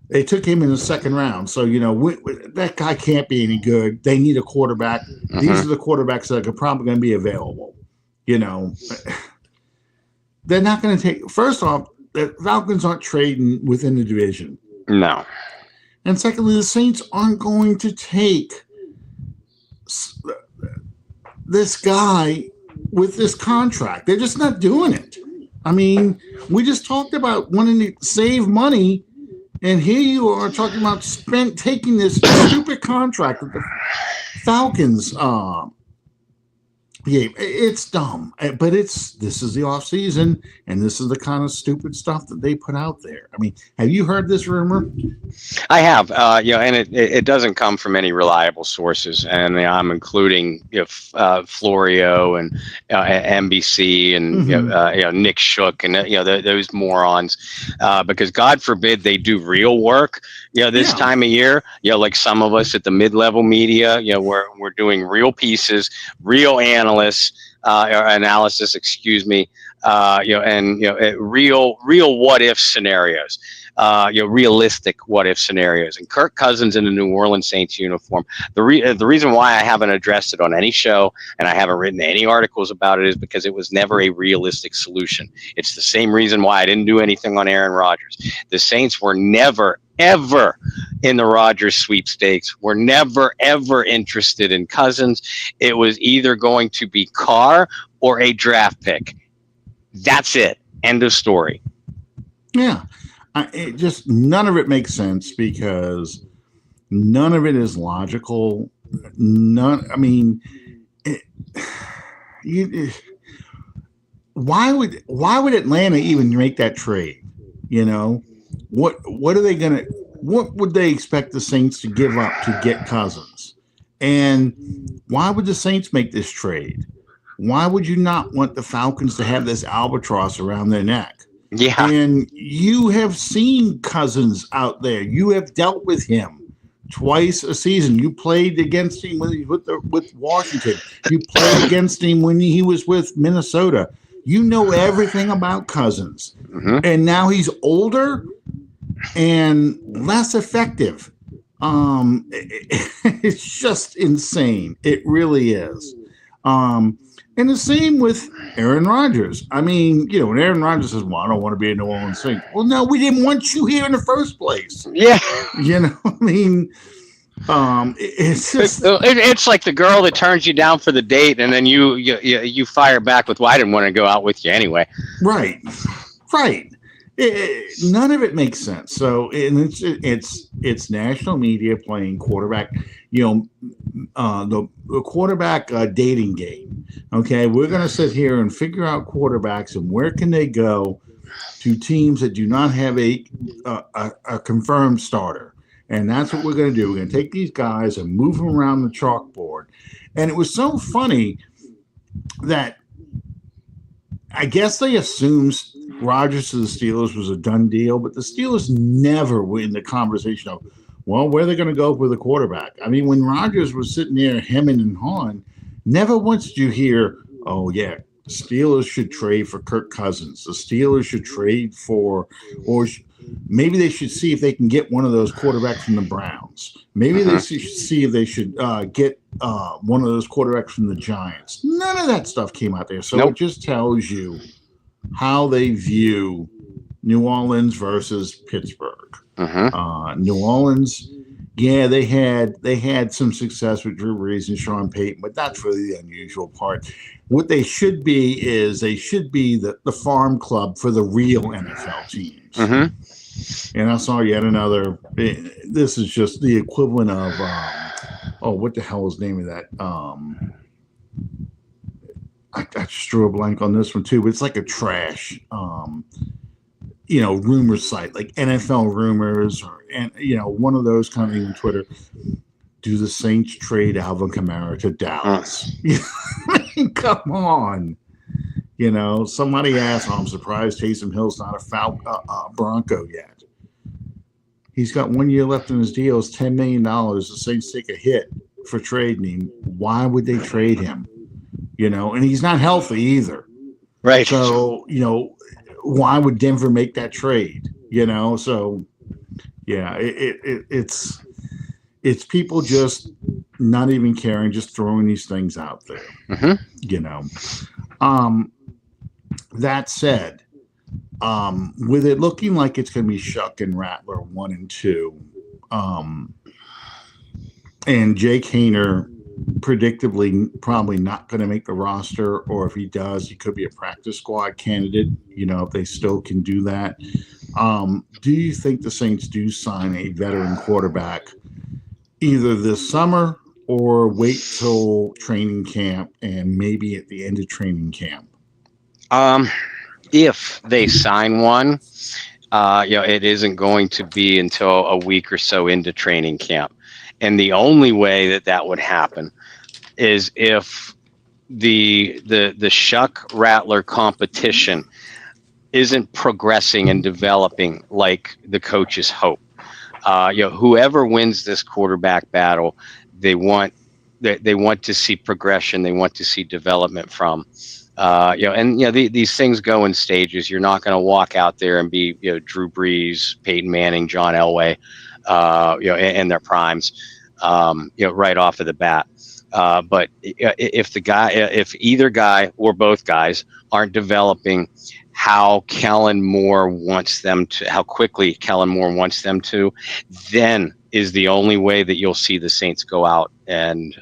They took him in the second round. So, that guy can't be any good. They need a quarterback. These are the quarterbacks that are probably going to be available. They're not going to take. First off, the Falcons aren't trading within the division. No. And secondly, the Saints aren't going to take this guy with this contract. They're just not doing it. I mean, we just talked about wanting to save money, and here you are talking about taking this stupid contract with the Falcons. Yeah, it's dumb, but this is the off season, and this is the kind of stupid stuff that they put out there. I mean, have you heard this rumor? I have, and it doesn't come from any reliable sources, and I'm including Florio and NBC and Nick Shook and those morons, because God forbid they do real work. This time of year, like some of us at the mid-level media, we're doing real pieces, real analysis, real what if scenarios, realistic what if scenarios. And Kirk Cousins in the New Orleans Saints uniform. The reason why I haven't addressed it on any show and I haven't written any articles about it is because it was never a realistic solution. It's the same reason why I didn't do anything on Aaron Rodgers. The Saints were never ever in the Rodgers sweepstakes. We're never ever interested in Cousins. It was either going to be Carr or a draft pick. That's it. End of story. Yeah. None of it makes sense because none of it is logical. Why would Atlanta even make that trade? What would they expect the Saints to give up to get Cousins? And why would the Saints make this trade? Why would you not want the Falcons to have this albatross around their neck? Yeah. And you have seen Cousins out there. You have dealt with him twice a season. You played against him with Washington. You played against him when he was with Minnesota. You know everything about Cousins. And now he's older and less effective. It's just insane. It really is. And the same with Aaron Rodgers. I mean, when Aaron Rodgers says, well, I don't want to be a New Orleans Saint. Well, no, we didn't want you here in the first place. Yeah. It's just... It's like the girl that turns you down for the date and then you fire back with, well, I didn't want to go out with you anyway. Right. None of it makes sense. So, and it's national media playing quarterback, the quarterback dating game. Okay, we're going to sit here and figure out quarterbacks and where can they go to teams that do not have a confirmed starter. And that's what we're going to do. We're going to take these guys and move them around the chalkboard. And it was so funny that I guess they assumed Rodgers to the Steelers was a done deal, but the Steelers never were in the conversation of, well, where are they going to go with a quarterback? I mean, when Rodgers was sitting there hemming and hawing, never once did you hear, oh, yeah, Steelers should trade for Kirk Cousins. The Steelers should trade for, or maybe they should see if they can get one of those quarterbacks from the Browns. Maybe they should see if they should get one of those quarterbacks from the Giants. None of that stuff came out there. So It just tells you how they view New Orleans versus Pittsburgh. New Orleans, yeah, they had some success with Drew Brees and Sean Payton, but that's really the unusual part. What they should be is they should be the farm club for the real NFL teams. And I saw yet another. This is just the equivalent of what the hell is the name of that? I just drew a blank on this one too, but it's like a trash, rumor site, like NFL rumors, one of those kind of things on Twitter. Do the Saints trade Alvin Kamara to Dallas? I mean, come on. Somebody asked, I'm surprised Taysom Hill's not a Bronco yet. He's got 1 year left in his deal. It's $10 million. The Saints take a hit for trading him. Why would they trade him? And he's not healthy either. Right. So, why would Denver make that trade? So, Yeah, it's people just not even caring, just throwing these things out there. Hmm. You know. Um, that said, with it looking like it's going to be Shuck and Rattler 1 and 2, um, and Jake Hayner predictably probably not going to make the roster, or if he does, he could be a practice squad candidate. You know, if they still can do that. Do you think the Saints do sign a veteran quarterback either this summer or wait till training camp and maybe at the end of training camp? If they sign one, it isn't going to be until a week or so into training camp. And the only way that that would happen is if the Shuck Rattler competition isn't progressing and developing like the coaches hope. Whoever wins this quarterback battle, they want to see progression. They want to see development from. These things go in stages. You're not going to walk out there and be, Drew Brees, Peyton Manning, John Elway, in their primes, right off of the bat. But if either guy or both guys aren't developing how Kellen Moore wants them to, how quickly Kellen Moore wants them to, then is the only way that you'll see the Saints go out and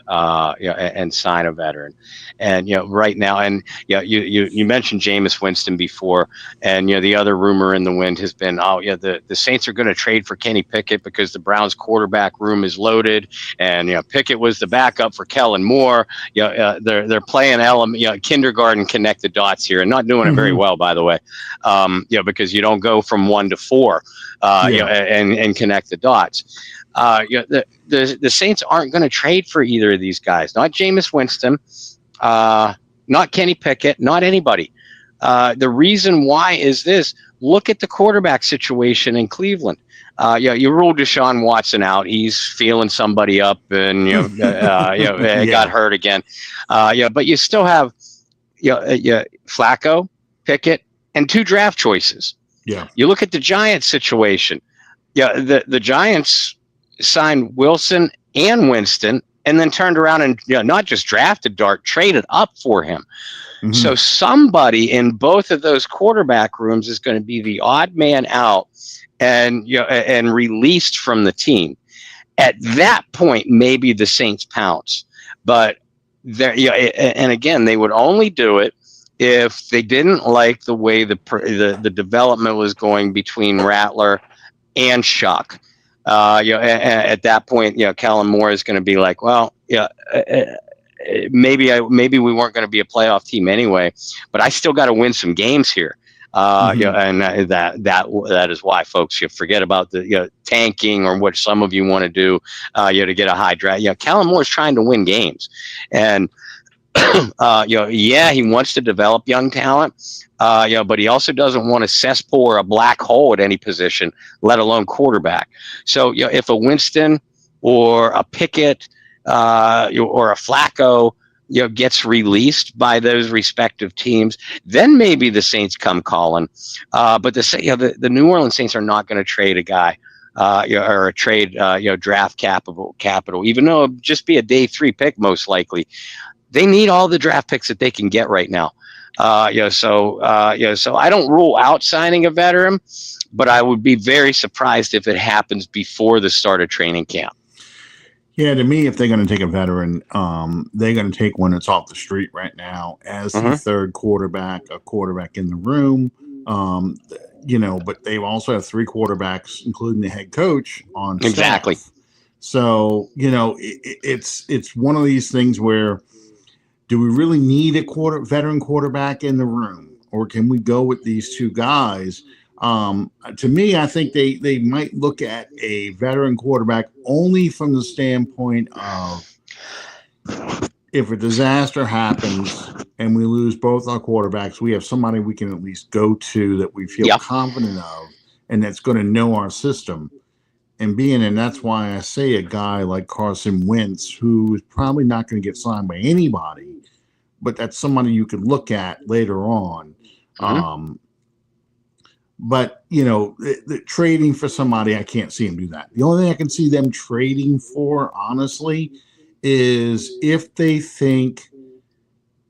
sign a veteran. And right now, and you mentioned Jameis Winston before, and the other rumor in the wind has been, the Saints are going to trade for Kenny Pickett because the Browns quarterback room is loaded, and Pickett was the backup for Kellen Moore. They're playing kindergarten connect the dots here, and not doing it very well, by the way. Because you don't go from 1 to 4, and connect the dots. The Saints aren't going to trade for either of these guys. Not Jameis Winston, not Kenny Pickett, not anybody. The reason why is this: look at the quarterback situation in Cleveland. You ruled Deshaun Watson out. He's feeling somebody up, and got hurt again. But you still have Flacco, Pickett, and 2 draft choices. Yeah. You look at the Giants situation. The Giants signed Wilson and Winston, and then turned around and not just drafted Dart, traded up for him. Mm-hmm. So somebody in both of those quarterback rooms is going to be the odd man out and released from the team. At that point, maybe the Saints pounce. But and again, they would only do it if they didn't like the way the development was going between Rattler and Shough. At that point, Kellen Moore is going to be like, well, maybe we weren't going to be a playoff team anyway, but I still got to win some games here. And that is why, folks, you forget about the tanking or what some of you want to do, to get a high draft. Kellen Moore is trying to win games, and he wants to develop young talent, but he also doesn't want a cesspool or a black hole at any position, let alone quarterback. So, if a Winston or a Pickett, or a Flacco, gets released by those respective teams, then maybe the Saints come calling. But the New Orleans Saints are not going to trade a guy, or trade, draft capital, even though it'll just be a day 3 pick, most likely. They need all the draft picks that they can get right now. So I don't rule out signing a veteran, but I would be very surprised if it happens before the start of training camp. Yeah, to me, if they're going to take a veteran, they're going to take one that's off the street right now as the third quarterback, a quarterback in the room. But they also have 3 quarterbacks, including the head coach, on staff. Exactly. So, it's one of these things where, do we really need a veteran quarterback in the room, or can we go with these 2 guys? To me, I think they might look at a veteran quarterback only from the standpoint of, if a disaster happens and we lose both our quarterbacks, we have somebody we can at least go to that we feel confident of, and that's going to know our system. And that's why I say a guy like Carson Wentz, who is probably not going to get signed by anybody, but that's somebody you could look at later on. But the trading for somebody, I can't see him do that. The only thing I can see them trading for, honestly, is if they think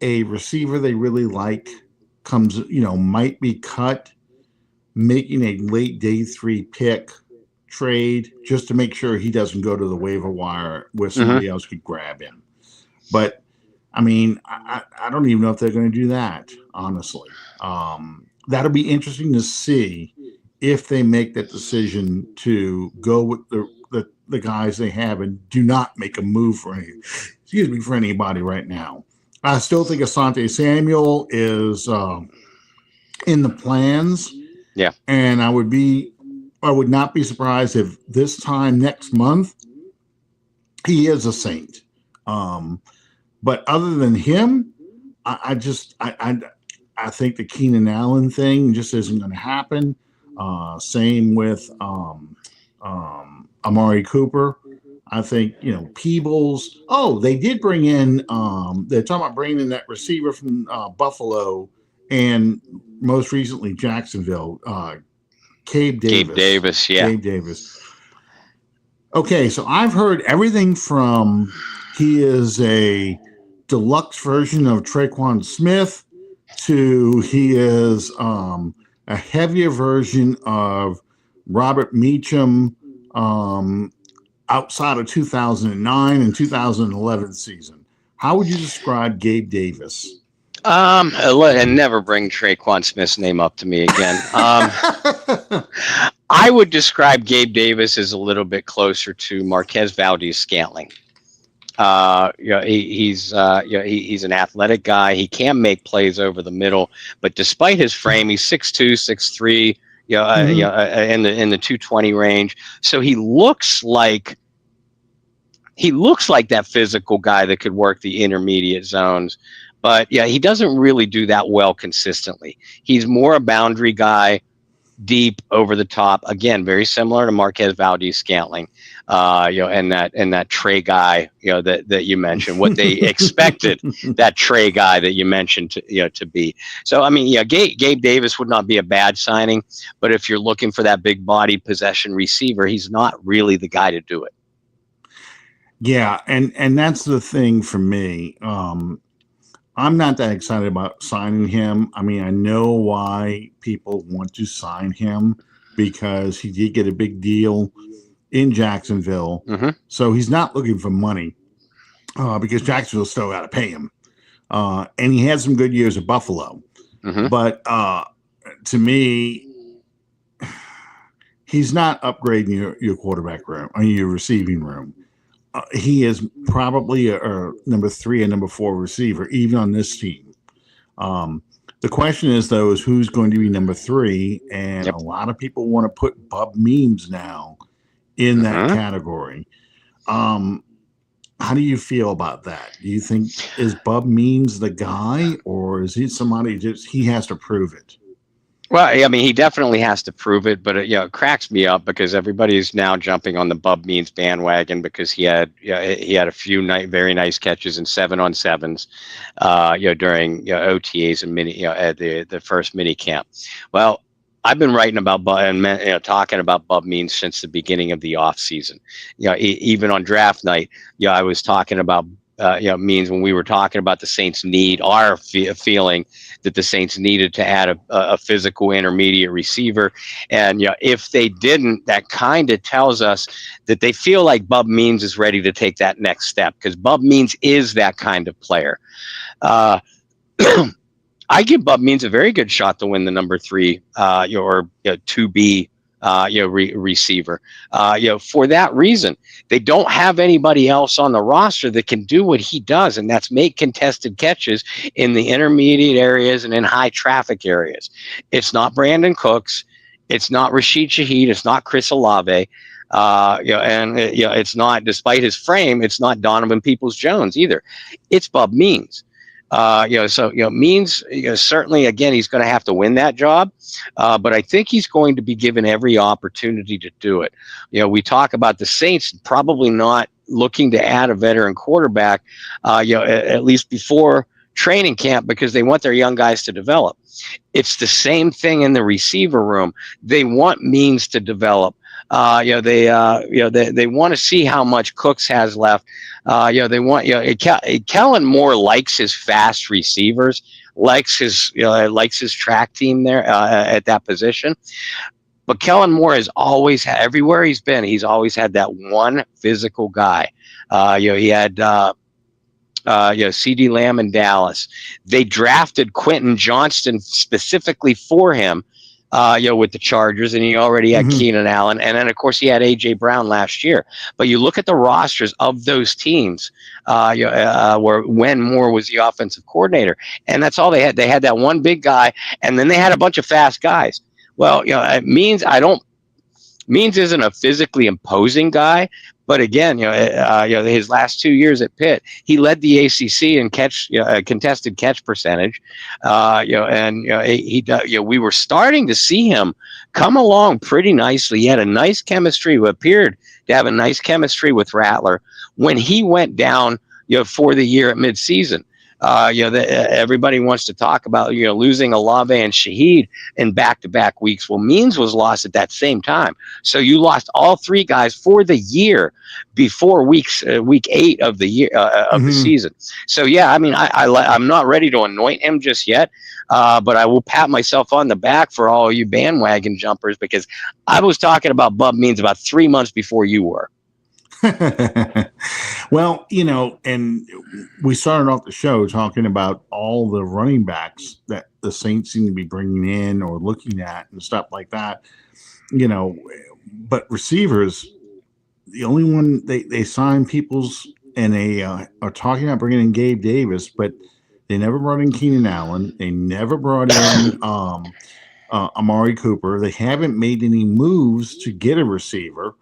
a receiver they really like comes, might be cut, making a late day 3 pick trade just to make sure he doesn't go to the waiver wire where somebody else could grab him. But I mean, I don't even know if they're going to do that, honestly. That'll be interesting to see if they make that decision to go with the guys they have and do not make a move for anybody right now. I still think Asante Samuel is in the plans. Yeah. And I would not be surprised if this time next month he is a Saint. But other than him, I think the Keenan Allen thing just isn't going to happen. Same with Amari Cooper. I think, Peebles. Oh, they did bring in, they're talking about bringing in that receiver from Buffalo and most recently Jacksonville, Gabe Davis. Yeah. Gabe Davis. Okay, so I've heard everything from he is a deluxe version of Traquan Smith to he is a heavier version of Robert Meacham outside of 2009 and 2011 season. How would you describe Gabe Davis? And never bring Traquan Smith's name up to me again. I would describe Gabe Davis as a little bit closer to Marquez Valdez-Scantling. He's an athletic guy. He can make plays over the middle, but despite his frame, he's 6'2", 6'3", in the 220 range. So he looks like that physical guy that could work the intermediate zones. But yeah, he doesn't really do that well consistently. He's more a boundary guy, deep over the top. Again, very similar to Marquez Valdez-Scantling, and that Trey guy, that you mentioned. What they expected that Trey guy that you mentioned to be. So I mean, Gabe Davis would not be a bad signing, but if you're looking for that big body possession receiver, he's not really the guy to do it. Yeah, and that's the thing for me. I'm not that excited about signing him. I mean, I know why people want to sign him because he did get a big deal in Jacksonville. Mm-hmm. So he's not looking for money because Jacksonville still got to pay him. And he had some good years at Buffalo. Mm-hmm. But to me, he's not upgrading your quarterback room or your receiving room. He is probably a number 3 and number 4 receiver, even on this team. The question is, though, is who's going to be number 3? And a lot of people want to put Bub Means now in that category. How do you feel about that? Do you think is Bub Means the guy, or is he somebody he has to prove it? Well, I mean, he definitely has to prove it, but it cracks me up because everybody's now jumping on the Bub Means bandwagon because he had a few very nice catches in 7-on-7s, during OTAs and at the first mini camp. Well, I've been writing about talking about Bub Means since the beginning of the offseason. Even on draft night, I was talking about Means when we were talking about the Saints need our feeling that the Saints needed to add a physical intermediate receiver. And if they didn't, that kind of tells us that they feel like Bub Means is ready to take that next step because Bub Means is that kind of player. I give Bub Means a very good shot to win the number 3 or 2B receiver. For that reason, they don't have anybody else on the roster that can do what he does, and that's make contested catches in the intermediate areas and in high traffic areas. It's not Brandon Cooks, it's not Rashid Shaheed, it's not Chris Olave, it's not, despite his frame, it's not Donovan Peoples-Jones either. It's Bub Means. Means certainly, again, he's going to have to win that job, but I think he's going to be given every opportunity to do it. We talk about the Saints probably not looking to add a veteran quarterback, at least before training camp because they want their young guys to develop. It's the same thing in the receiver room. They want means to develop. They want to see how much Cooks has left. They want, Kellen Moore likes his fast receivers, likes his track team there at that position. But Kellen Moore has always had, everywhere he's been, he's always had that one physical guy. He had CeeDee Lamb in Dallas. They drafted Quentin Johnston specifically for him, with the Chargers, and he already had Keenan Allen, and then of course he had AJ Brown last year. But you look at the rosters of those teams, where when Moore was the offensive coordinator, and that's all they had. They had that one big guy, and then they had a bunch of fast guys. Well, Means isn't a physically imposing guy, but again, his last 2 years at Pitt, he led the ACC in contested catch percentage, we were starting to see him come along pretty nicely. He had a nice chemistry, appeared to have a nice chemistry with Rattler when he went down, for the year at midseason. Everybody wants to talk about, losing Olave and Shaheed in back-to-back weeks. Well, Means was lost at that same time. So you lost all three guys for the year before week 8 of the year, of the season. So, yeah, I mean, I'm not ready to anoint him just yet, but I will pat myself on the back for all you bandwagon jumpers, because I was talking about Bub Means about 3 months before you were. Well, and we started off the show talking about all the running backs that the Saints seem to be bringing in or looking at and stuff like that, but receivers, the only one they sign people's, and they are talking about bringing in Gabe Davis, but they never brought in Keenan Allen. They never brought in Amari Cooper. They haven't made any moves to get a receiver.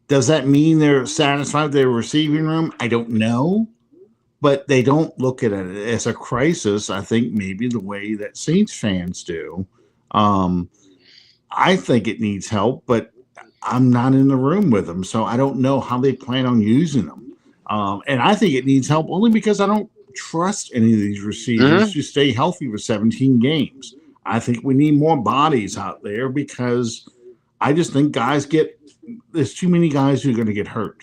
Does that mean they're satisfied with their receiving room? I don't know, but they don't look at it as a crisis, I think, maybe the way that Saints fans do. I think it needs help, but I'm not in the room with them, so I don't know how they plan on using them. And I think it needs help only because I don't trust any of these receivers to stay healthy for 17 games. I think we need more bodies out there because I just think there's too many guys who are going to get hurt,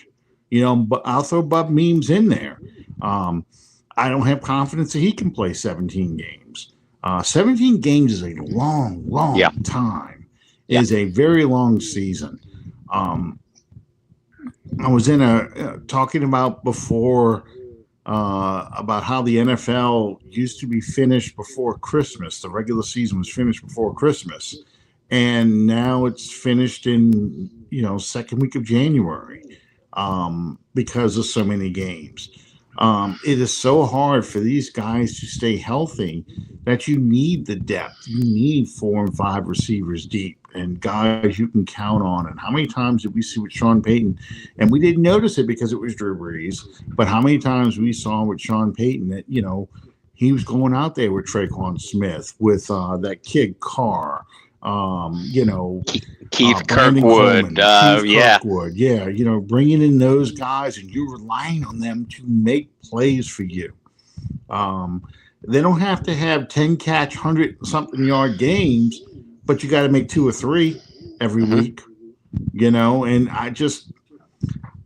but I'll throw Bub Memes in there. I don't have confidence that he can play 17 games. 17 games is a long time. It is a very long season. I was talking about before about how the NFL used to be finished before Christmas. The regular season was finished before Christmas. And now it's finished in, second week of January because of so many games. It is so hard for these guys to stay healthy that you need the depth. You need 4 and 5 receivers deep and guys you can count on. And how many times did we see with Sean Payton? And we didn't notice it because it was Drew Brees, but how many times we saw with Sean Payton that, he was going out there with Traquan Smith, with that kid Carr. Keith Kirkwood, bringing in those guys and you're relying on them to make plays for you. They don't have to have 10 catch, 100-something yard games, but you got to make 2 or 3 every week, and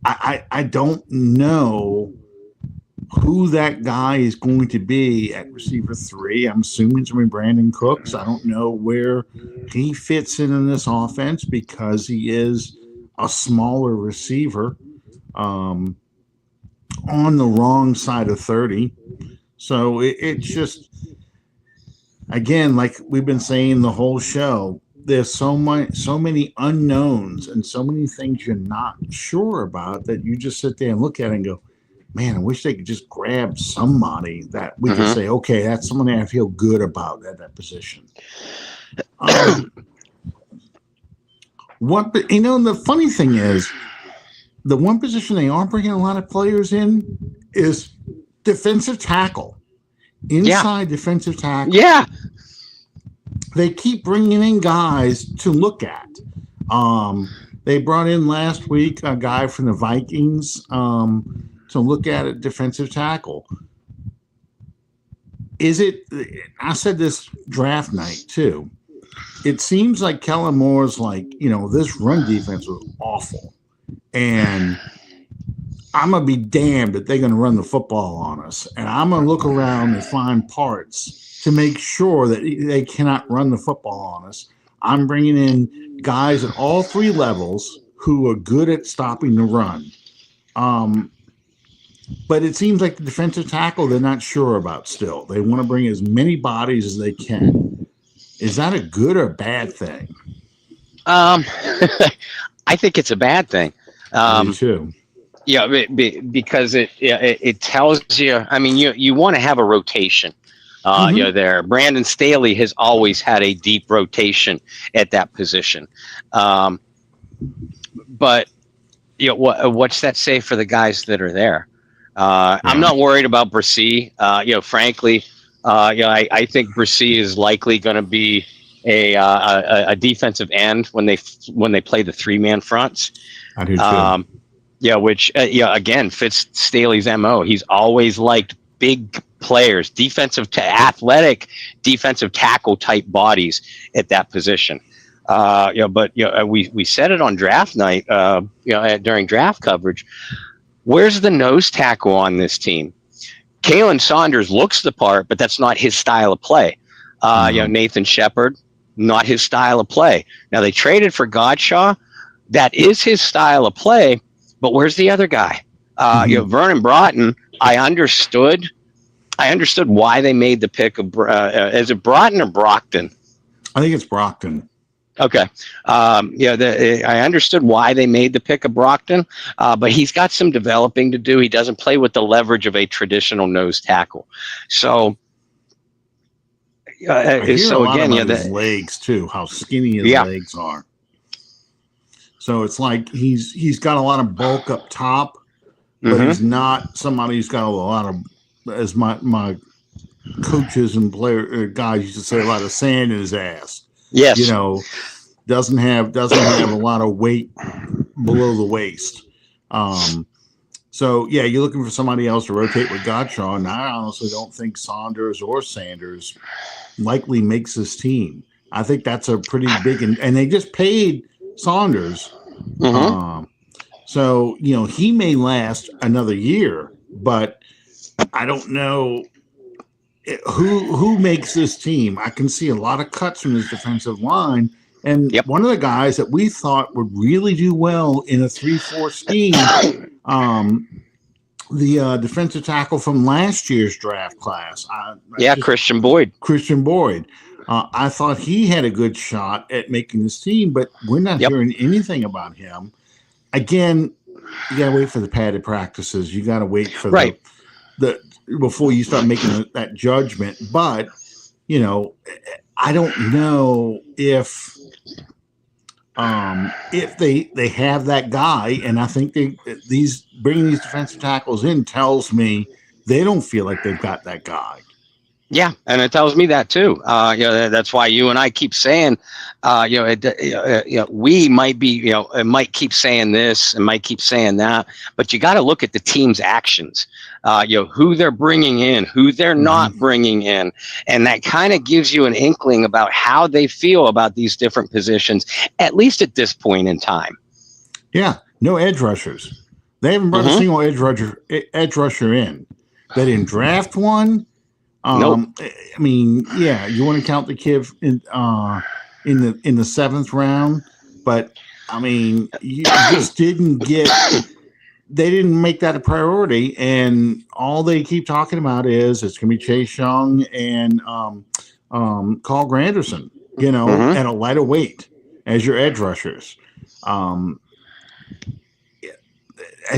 I don't know who that guy is going to be at receiver 3. I'm assuming it's going to be Brandon Cooks. I don't know where he fits in this offense because he is a smaller receiver on the wrong side of 30. So it's just, again, like we've been saying the whole show, there's so many unknowns and so many things you're not sure about that you just sit there and look at it and go, man, I wish they could just grab somebody that we could say, okay, that's someone that I feel good about at that position. The funny thing is, the one position they are bringing a lot of players in is defensive tackle, inside defensive tackle. Yeah, they keep bringing in guys to look at. They brought in last week a guy from the Vikings. To look at a defensive tackle. is it? I said this draft night too. It seems like Kellen Moore's like, this run defense was awful, and I'm gonna be damned if they're gonna run the football on us, and I'm gonna look around and find parts to make sure that they cannot run the football on us. I'm bringing in guys at all three levels who are good at stopping the run. But it seems like the defensive tackle they're not sure about still. They want to bring as many bodies as they can. Is that a good or bad thing? I think it's a bad thing. I do too. Yeah, because it tells you. I mean, you want to have a rotation. There. Brandon Staley has always had a deep rotation at that position. But what's that say for the guys that are there? I'm not worried about Bresee. Frankly, I think Bresee is likely going to be a defensive end when they play the 3-man fronts. I do too. Which again fits Staley's MO. He's always liked big players, athletic defensive tackle type bodies at that position. But we said it on draft night. During draft coverage. Where's the nose tackle on this team? Kalen Saunders looks the part, but that's not his style of play. Nathan Shepard, not his style of play. Now they traded for Godshaw. That is his style of play, but where's the other guy? Vernon Broughton. I understood why they made the pick of. Is it Broughton or Brockton? I think it's Brockton. Okay. I understood why they made the pick of Brockton, but he's got some developing to do. He doesn't play with the leverage of a traditional nose tackle. So, his legs too, how skinny his legs are. So it's like he's got a lot of bulk up top, but he's not somebody who's got a lot of, as my coaches and guys used to say, a lot of sand in his ass. Yes. Doesn't have a lot of weight below the waist. So you're looking for somebody else to rotate with Godshaw, and I honestly don't think Saunders or Sanders likely makes this team. I think that's a pretty big, and they just paid Saunders. So he may last another year, but I don't know who makes this team. I can see a lot of cuts from his defensive line. And one of the guys that we thought would really do well in a 3-4 scheme, the defensive tackle from last year's draft class. Christian Boyd. I thought he had a good shot at making this team, but we're not hearing anything about him. Again, you got to wait for the padded practices. You got to wait for the before you start making that judgment. But, I don't know if they have that guy, and I think bringing these defensive tackles in tells me they don't feel like they've got that guy. Yeah, and it tells me that too. That's why you and I keep saying, we might be, it might keep saying this and might keep saying that, but you got to look at the team's actions. Who they're bringing in, who they're not bringing in, and that kind of gives you an inkling about how they feel about these different positions, at least at this point in time. Yeah, no edge rushers. They haven't brought a single edge rusher in. They didn't draft one. Nope. I mean, you want to count the kid in the 7th round, but I mean, you just didn't get. They didn't make that a priority, and all they keep talking about is it's going to be Chase Young and Carl Granderson, at a lighter weight as your edge rushers.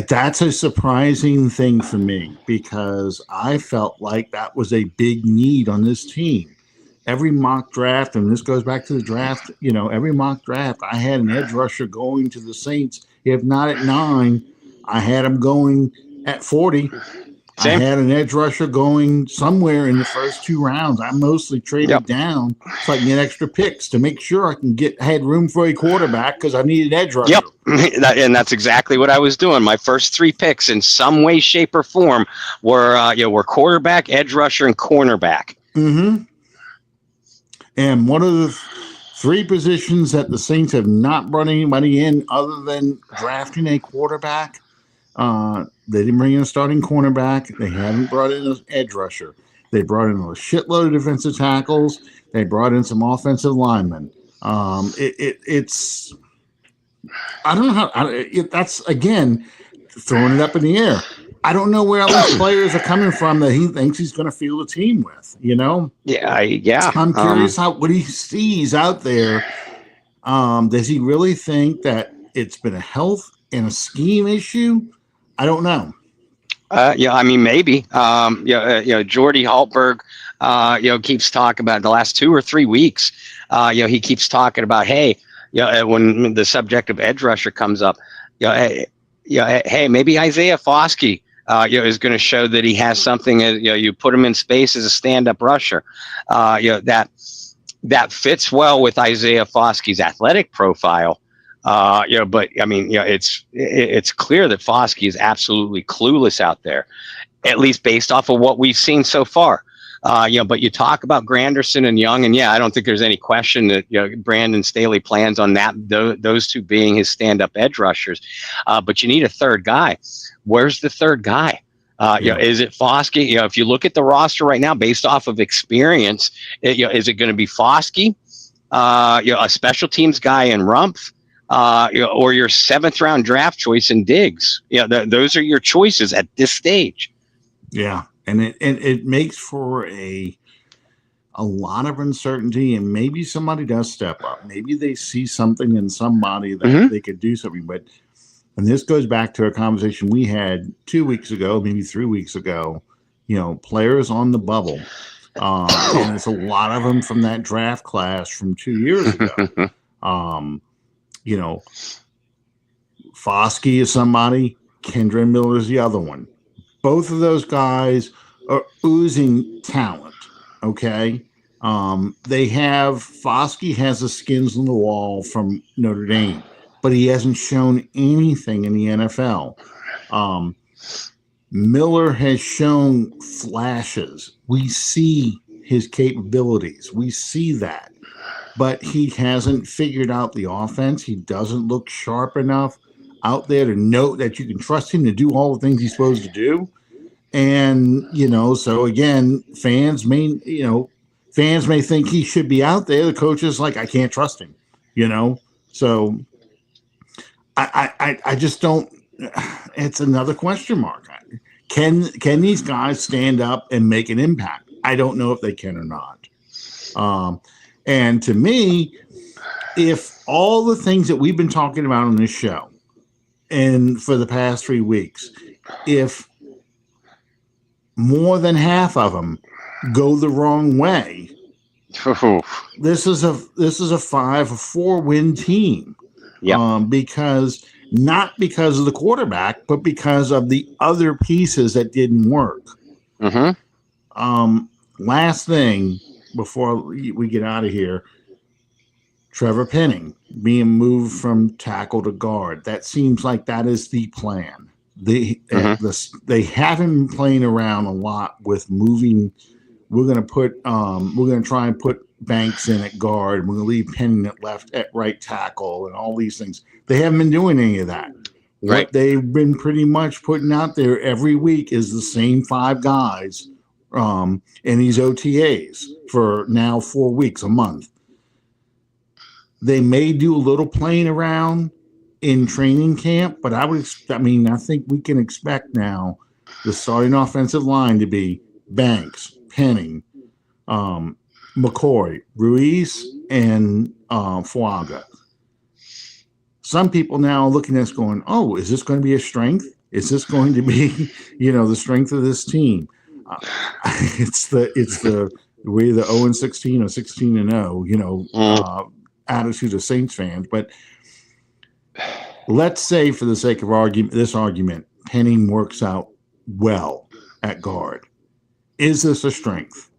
That's a surprising thing for me because I felt like that was a big need on this team. Every mock draft, and this goes back to the draft, every mock draft, I had an edge rusher going to the Saints. If not at 9, I had him going at 40. I had an edge rusher going somewhere in the first 2 rounds. I mostly traded down so I can get extra picks to make sure I had room for a quarterback because I needed edge rusher. And that's exactly what I was doing. My first 3 picks, in some way, shape, or form, were quarterback, edge rusher, and cornerback. Mm-hmm. And one of the 3 positions that the Saints have not brought anybody in other than drafting a quarterback. They didn't bring in a starting cornerback. They haven't brought in an edge rusher. They brought in a shitload of defensive tackles. They brought in some offensive linemen. It's I don't know how. That's again throwing it up in the air. I don't know where all these players are coming from that he thinks he's going to field a team with. Yeah. I'm curious what he sees out there. Does he really think that it's been a health and a scheme issue? I don't know. I mean, maybe. Jordy Haltberg, keeps talking about the last 2 or 3 weeks. He keeps talking about, hey, when the subject of edge rusher comes up, hey, maybe Isaiah Foskey, is going to show that he has something. You put him in space as a stand-up rusher. That fits well with Isaiah Foskey's athletic profile. But I mean, it's clear that Foskey is absolutely clueless out there, at least based off of what we've seen so far. But you talk about Granderson and Young, and I don't think there's any question that Brandon Staley plans on those 2 being his stand-up edge rushers. But you need a third guy. Where's the third guy? Is it Foskey? If you look at the roster right now, based off of experience, is it going to be Foskey? A special teams guy in Rumpf? Or your 7th round draft choice in Diggs. Those are your choices at this stage. Yeah, and it makes for a lot of uncertainty, and maybe somebody does step up. Maybe they see something in somebody that they could do something. But and this goes back to a conversation we had 2 weeks ago, maybe 3 weeks ago. Players on the bubble, and there's a lot of them from that draft class from 2 years ago. Foskey is somebody, Kendra Miller is the other one. Both of those guys are oozing talent. Okay. Foskey has the skins on the wall from Notre Dame, but he hasn't shown anything in the NFL. Miller has shown flashes. We see his capabilities. We see that. But he hasn't figured out the offense. He doesn't look sharp enough out there to know that you can trust him to do all the things he's supposed to do. And, so again, fans may think he should be out there. The coach is like, I can't trust him, So I just don't. It's another question mark. Can these guys stand up and make an impact? I don't know if they can or not. And to me, if all the things that we've been talking about on this show and for the past 3 weeks, if more than half of them go the wrong way, this is a 4-win team. Because not because of the quarterback, but because of the other pieces that didn't work. Last thing before we get out of here, Trevor Penning being moved from tackle to guard. That seems like that is the plan. They haven't been playing around a lot with moving. We're going to try and put Banks in at guard. We're going to leave Penning at right tackle and all these things. They haven't been doing any of that. Right. What they've been pretty much putting out there every week is the same 5 guys in these OTAs for now 4 weeks, a month. They may do a little playing around in training camp, but I think we can expect now the starting offensive line to be Banks, Penning, McCoy, Ruiz, and Fuaga. Some people now are looking at us going, oh, is this going to be a strength? Is this going to be, the strength of this team? It's the way the 0-16 or 16-0, attitude of Saints fans. But let's say, for the sake of this argument, Penning works out well. at guard. Is this a strength?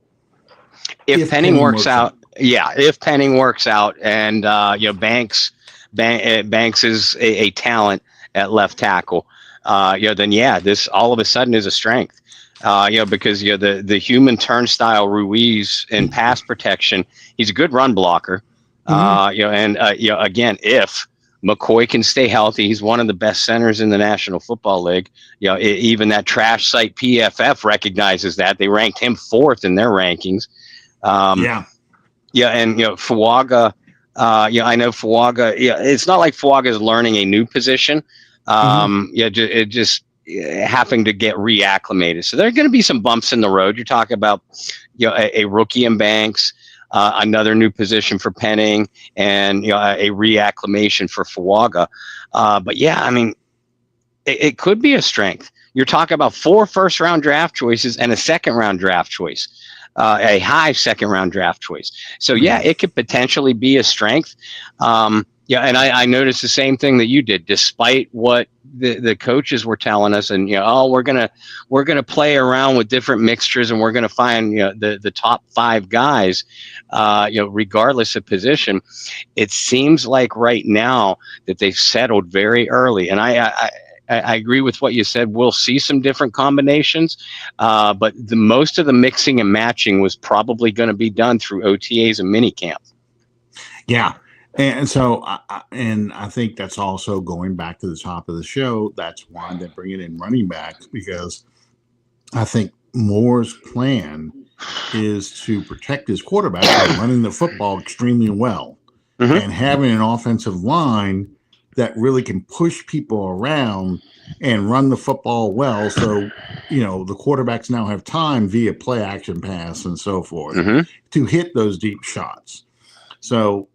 If Penning works out, yeah. If Penning works out, and Banks is a talent at left tackle, then this all of a sudden is a strength. Because the human turnstile Ruiz in pass protection, he's a good run blocker. Again, if McCoy can stay healthy, he's one of the best centers in the National Football League. Even that trash site PFF recognizes that. They ranked him 4th in their rankings. And Fuaga, I know Fuaga. It's not like Fuaga is learning a new position. It just having to get reacclimated. So there are going to be some bumps in the road. You're talking about a rookie in Banks, another new position for Penning, and a reacclimation for Fuaga. It could be a strength. You're talking about 4 first-round draft choices and a second-round draft choice. A high second-round draft choice. So, it could potentially be a strength. And I noticed the same thing that you did, despite what the coaches were telling us. And, we're gonna play around with different mixtures, and we're going to find, the top 5 guys, regardless of position. It seems like right now that they've settled very early. And I agree with what you said. We'll see some different combinations, but most of the mixing and matching was probably going to be done through OTAs and minicamp. Yeah. And so, I think that's also going back to the top of the show. That's why they're bringing in running backs, because I think Moore's plan is to protect his quarterback by running the football extremely well and having an offensive line that really can push people around and run the football well. So, the quarterbacks now have time via play action pass and so forth to hit those deep shots. So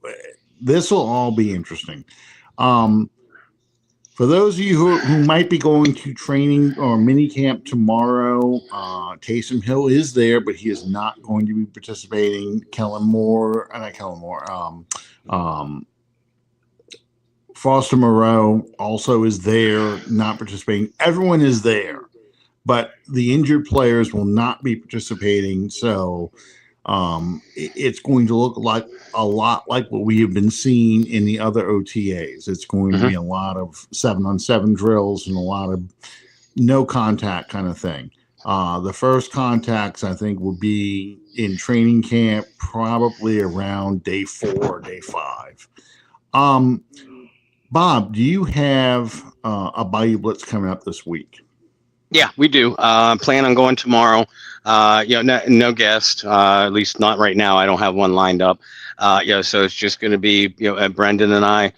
this will all be interesting. For those of you who might be going to training or mini camp tomorrow, Taysom Hill is there, but he is not going to be participating. Foster Moreau also is there, not participating. Everyone is there, but the injured players will not be participating. So it's going to look like a lot like what we have been seeing in the other OTAs. It's going to be a lot of 7-on-7 drills and a lot of no contact kind of thing. The first contacts, I think, will be in training camp, probably around day 4 or day 5. Bob, do you have a Bayou Blitz coming up this week? Yeah, we do. Plan on going tomorrow. No guest, at least not right now. I don't have one lined up. So it's just going to be, Brendan and I,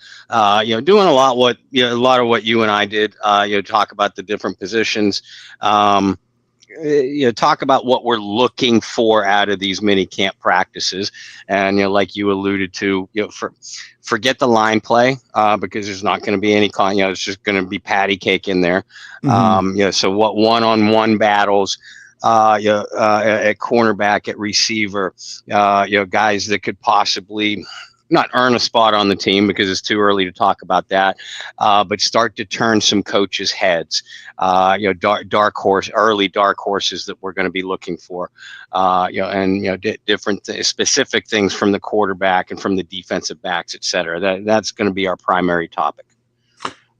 doing a lot of what you and I did. Talk about the different positions. Talk about what we're looking for out of these mini camp practices, and like you alluded to, forget the line play because there's not going to be any it's just going to be patty cake in there. So what one-on-one battles, at cornerback, at receiver, guys that could possibly not earn a spot on the team because it's too early to talk about that, but start to turn some coaches' heads. Early dark horses that we're going to be looking for. Different specific things from the quarterback and from the defensive backs, et cetera. That's going to be our primary topic.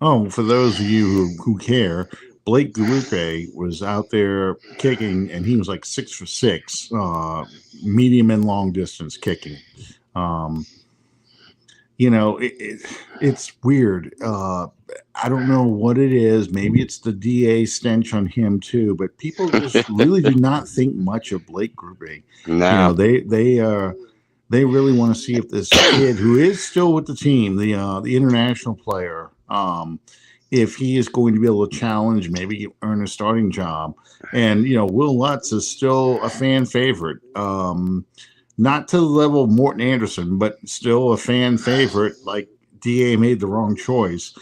Oh, for those of you who care, Blake Garupe was out there kicking, and he was like 6 for 6, medium and long distance kicking. It's weird. I don't know what it is. Maybe it's the DA stench on him too, but people just really do not think much of Blake Garupe. No. They really want to see if this kid, who is still with the team, the international player, if he is going to be able to challenge, maybe earn a starting job. And, Will Lutz is still a fan favorite. Not to the level of Morton Anderson, but still a fan favorite. Like, DA made the wrong choice.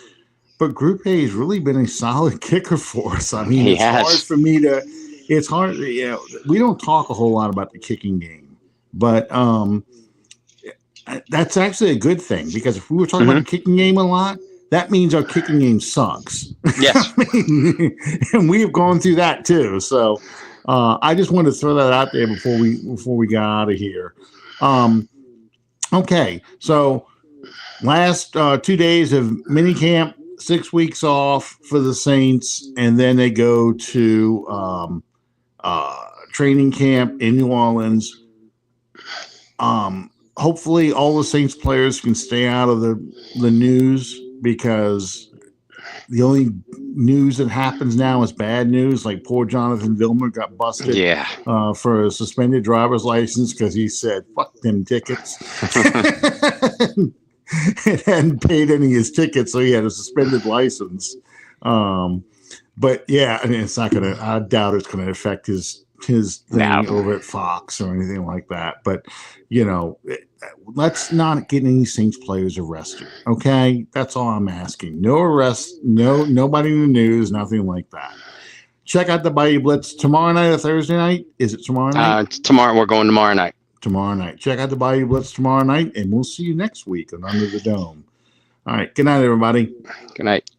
But Group A has really been a solid kicker for us. I mean, it's hard. We don't talk a whole lot about the kicking game, but that's actually a good thing, because if we were talking about the kicking game a lot, that means our kicking game sucks. Yes. And we have gone through that too. So I just wanted to throw that out there before we got out of here. Okay, so last 2 days of minicamp, 6 weeks off for the Saints, and then they go to training camp in New Orleans. Hopefully all the Saints players can stay out of the news, because the only news that happens now is bad news. Like poor Jonathan Vilmer got busted for a suspended driver's license because he said, fuck them tickets. And hadn't paid any of his tickets, so he had a suspended license. But yeah, I mean, it's not going to, I doubt it's going to affect his thing over at Fox or anything like that. But, you know, let's not get any Saints players arrested. Okay. That's all I'm asking. No arrests, nobody in the news, nothing like that. Check out the Bayou Blitz tomorrow night or Thursday night. Is it tomorrow night? Tomorrow. We're going tomorrow night. Tomorrow night. Check out the Bayou Blitz tomorrow night, and we'll see you next week on Under the Dome. All right. Good night, everybody. Good night.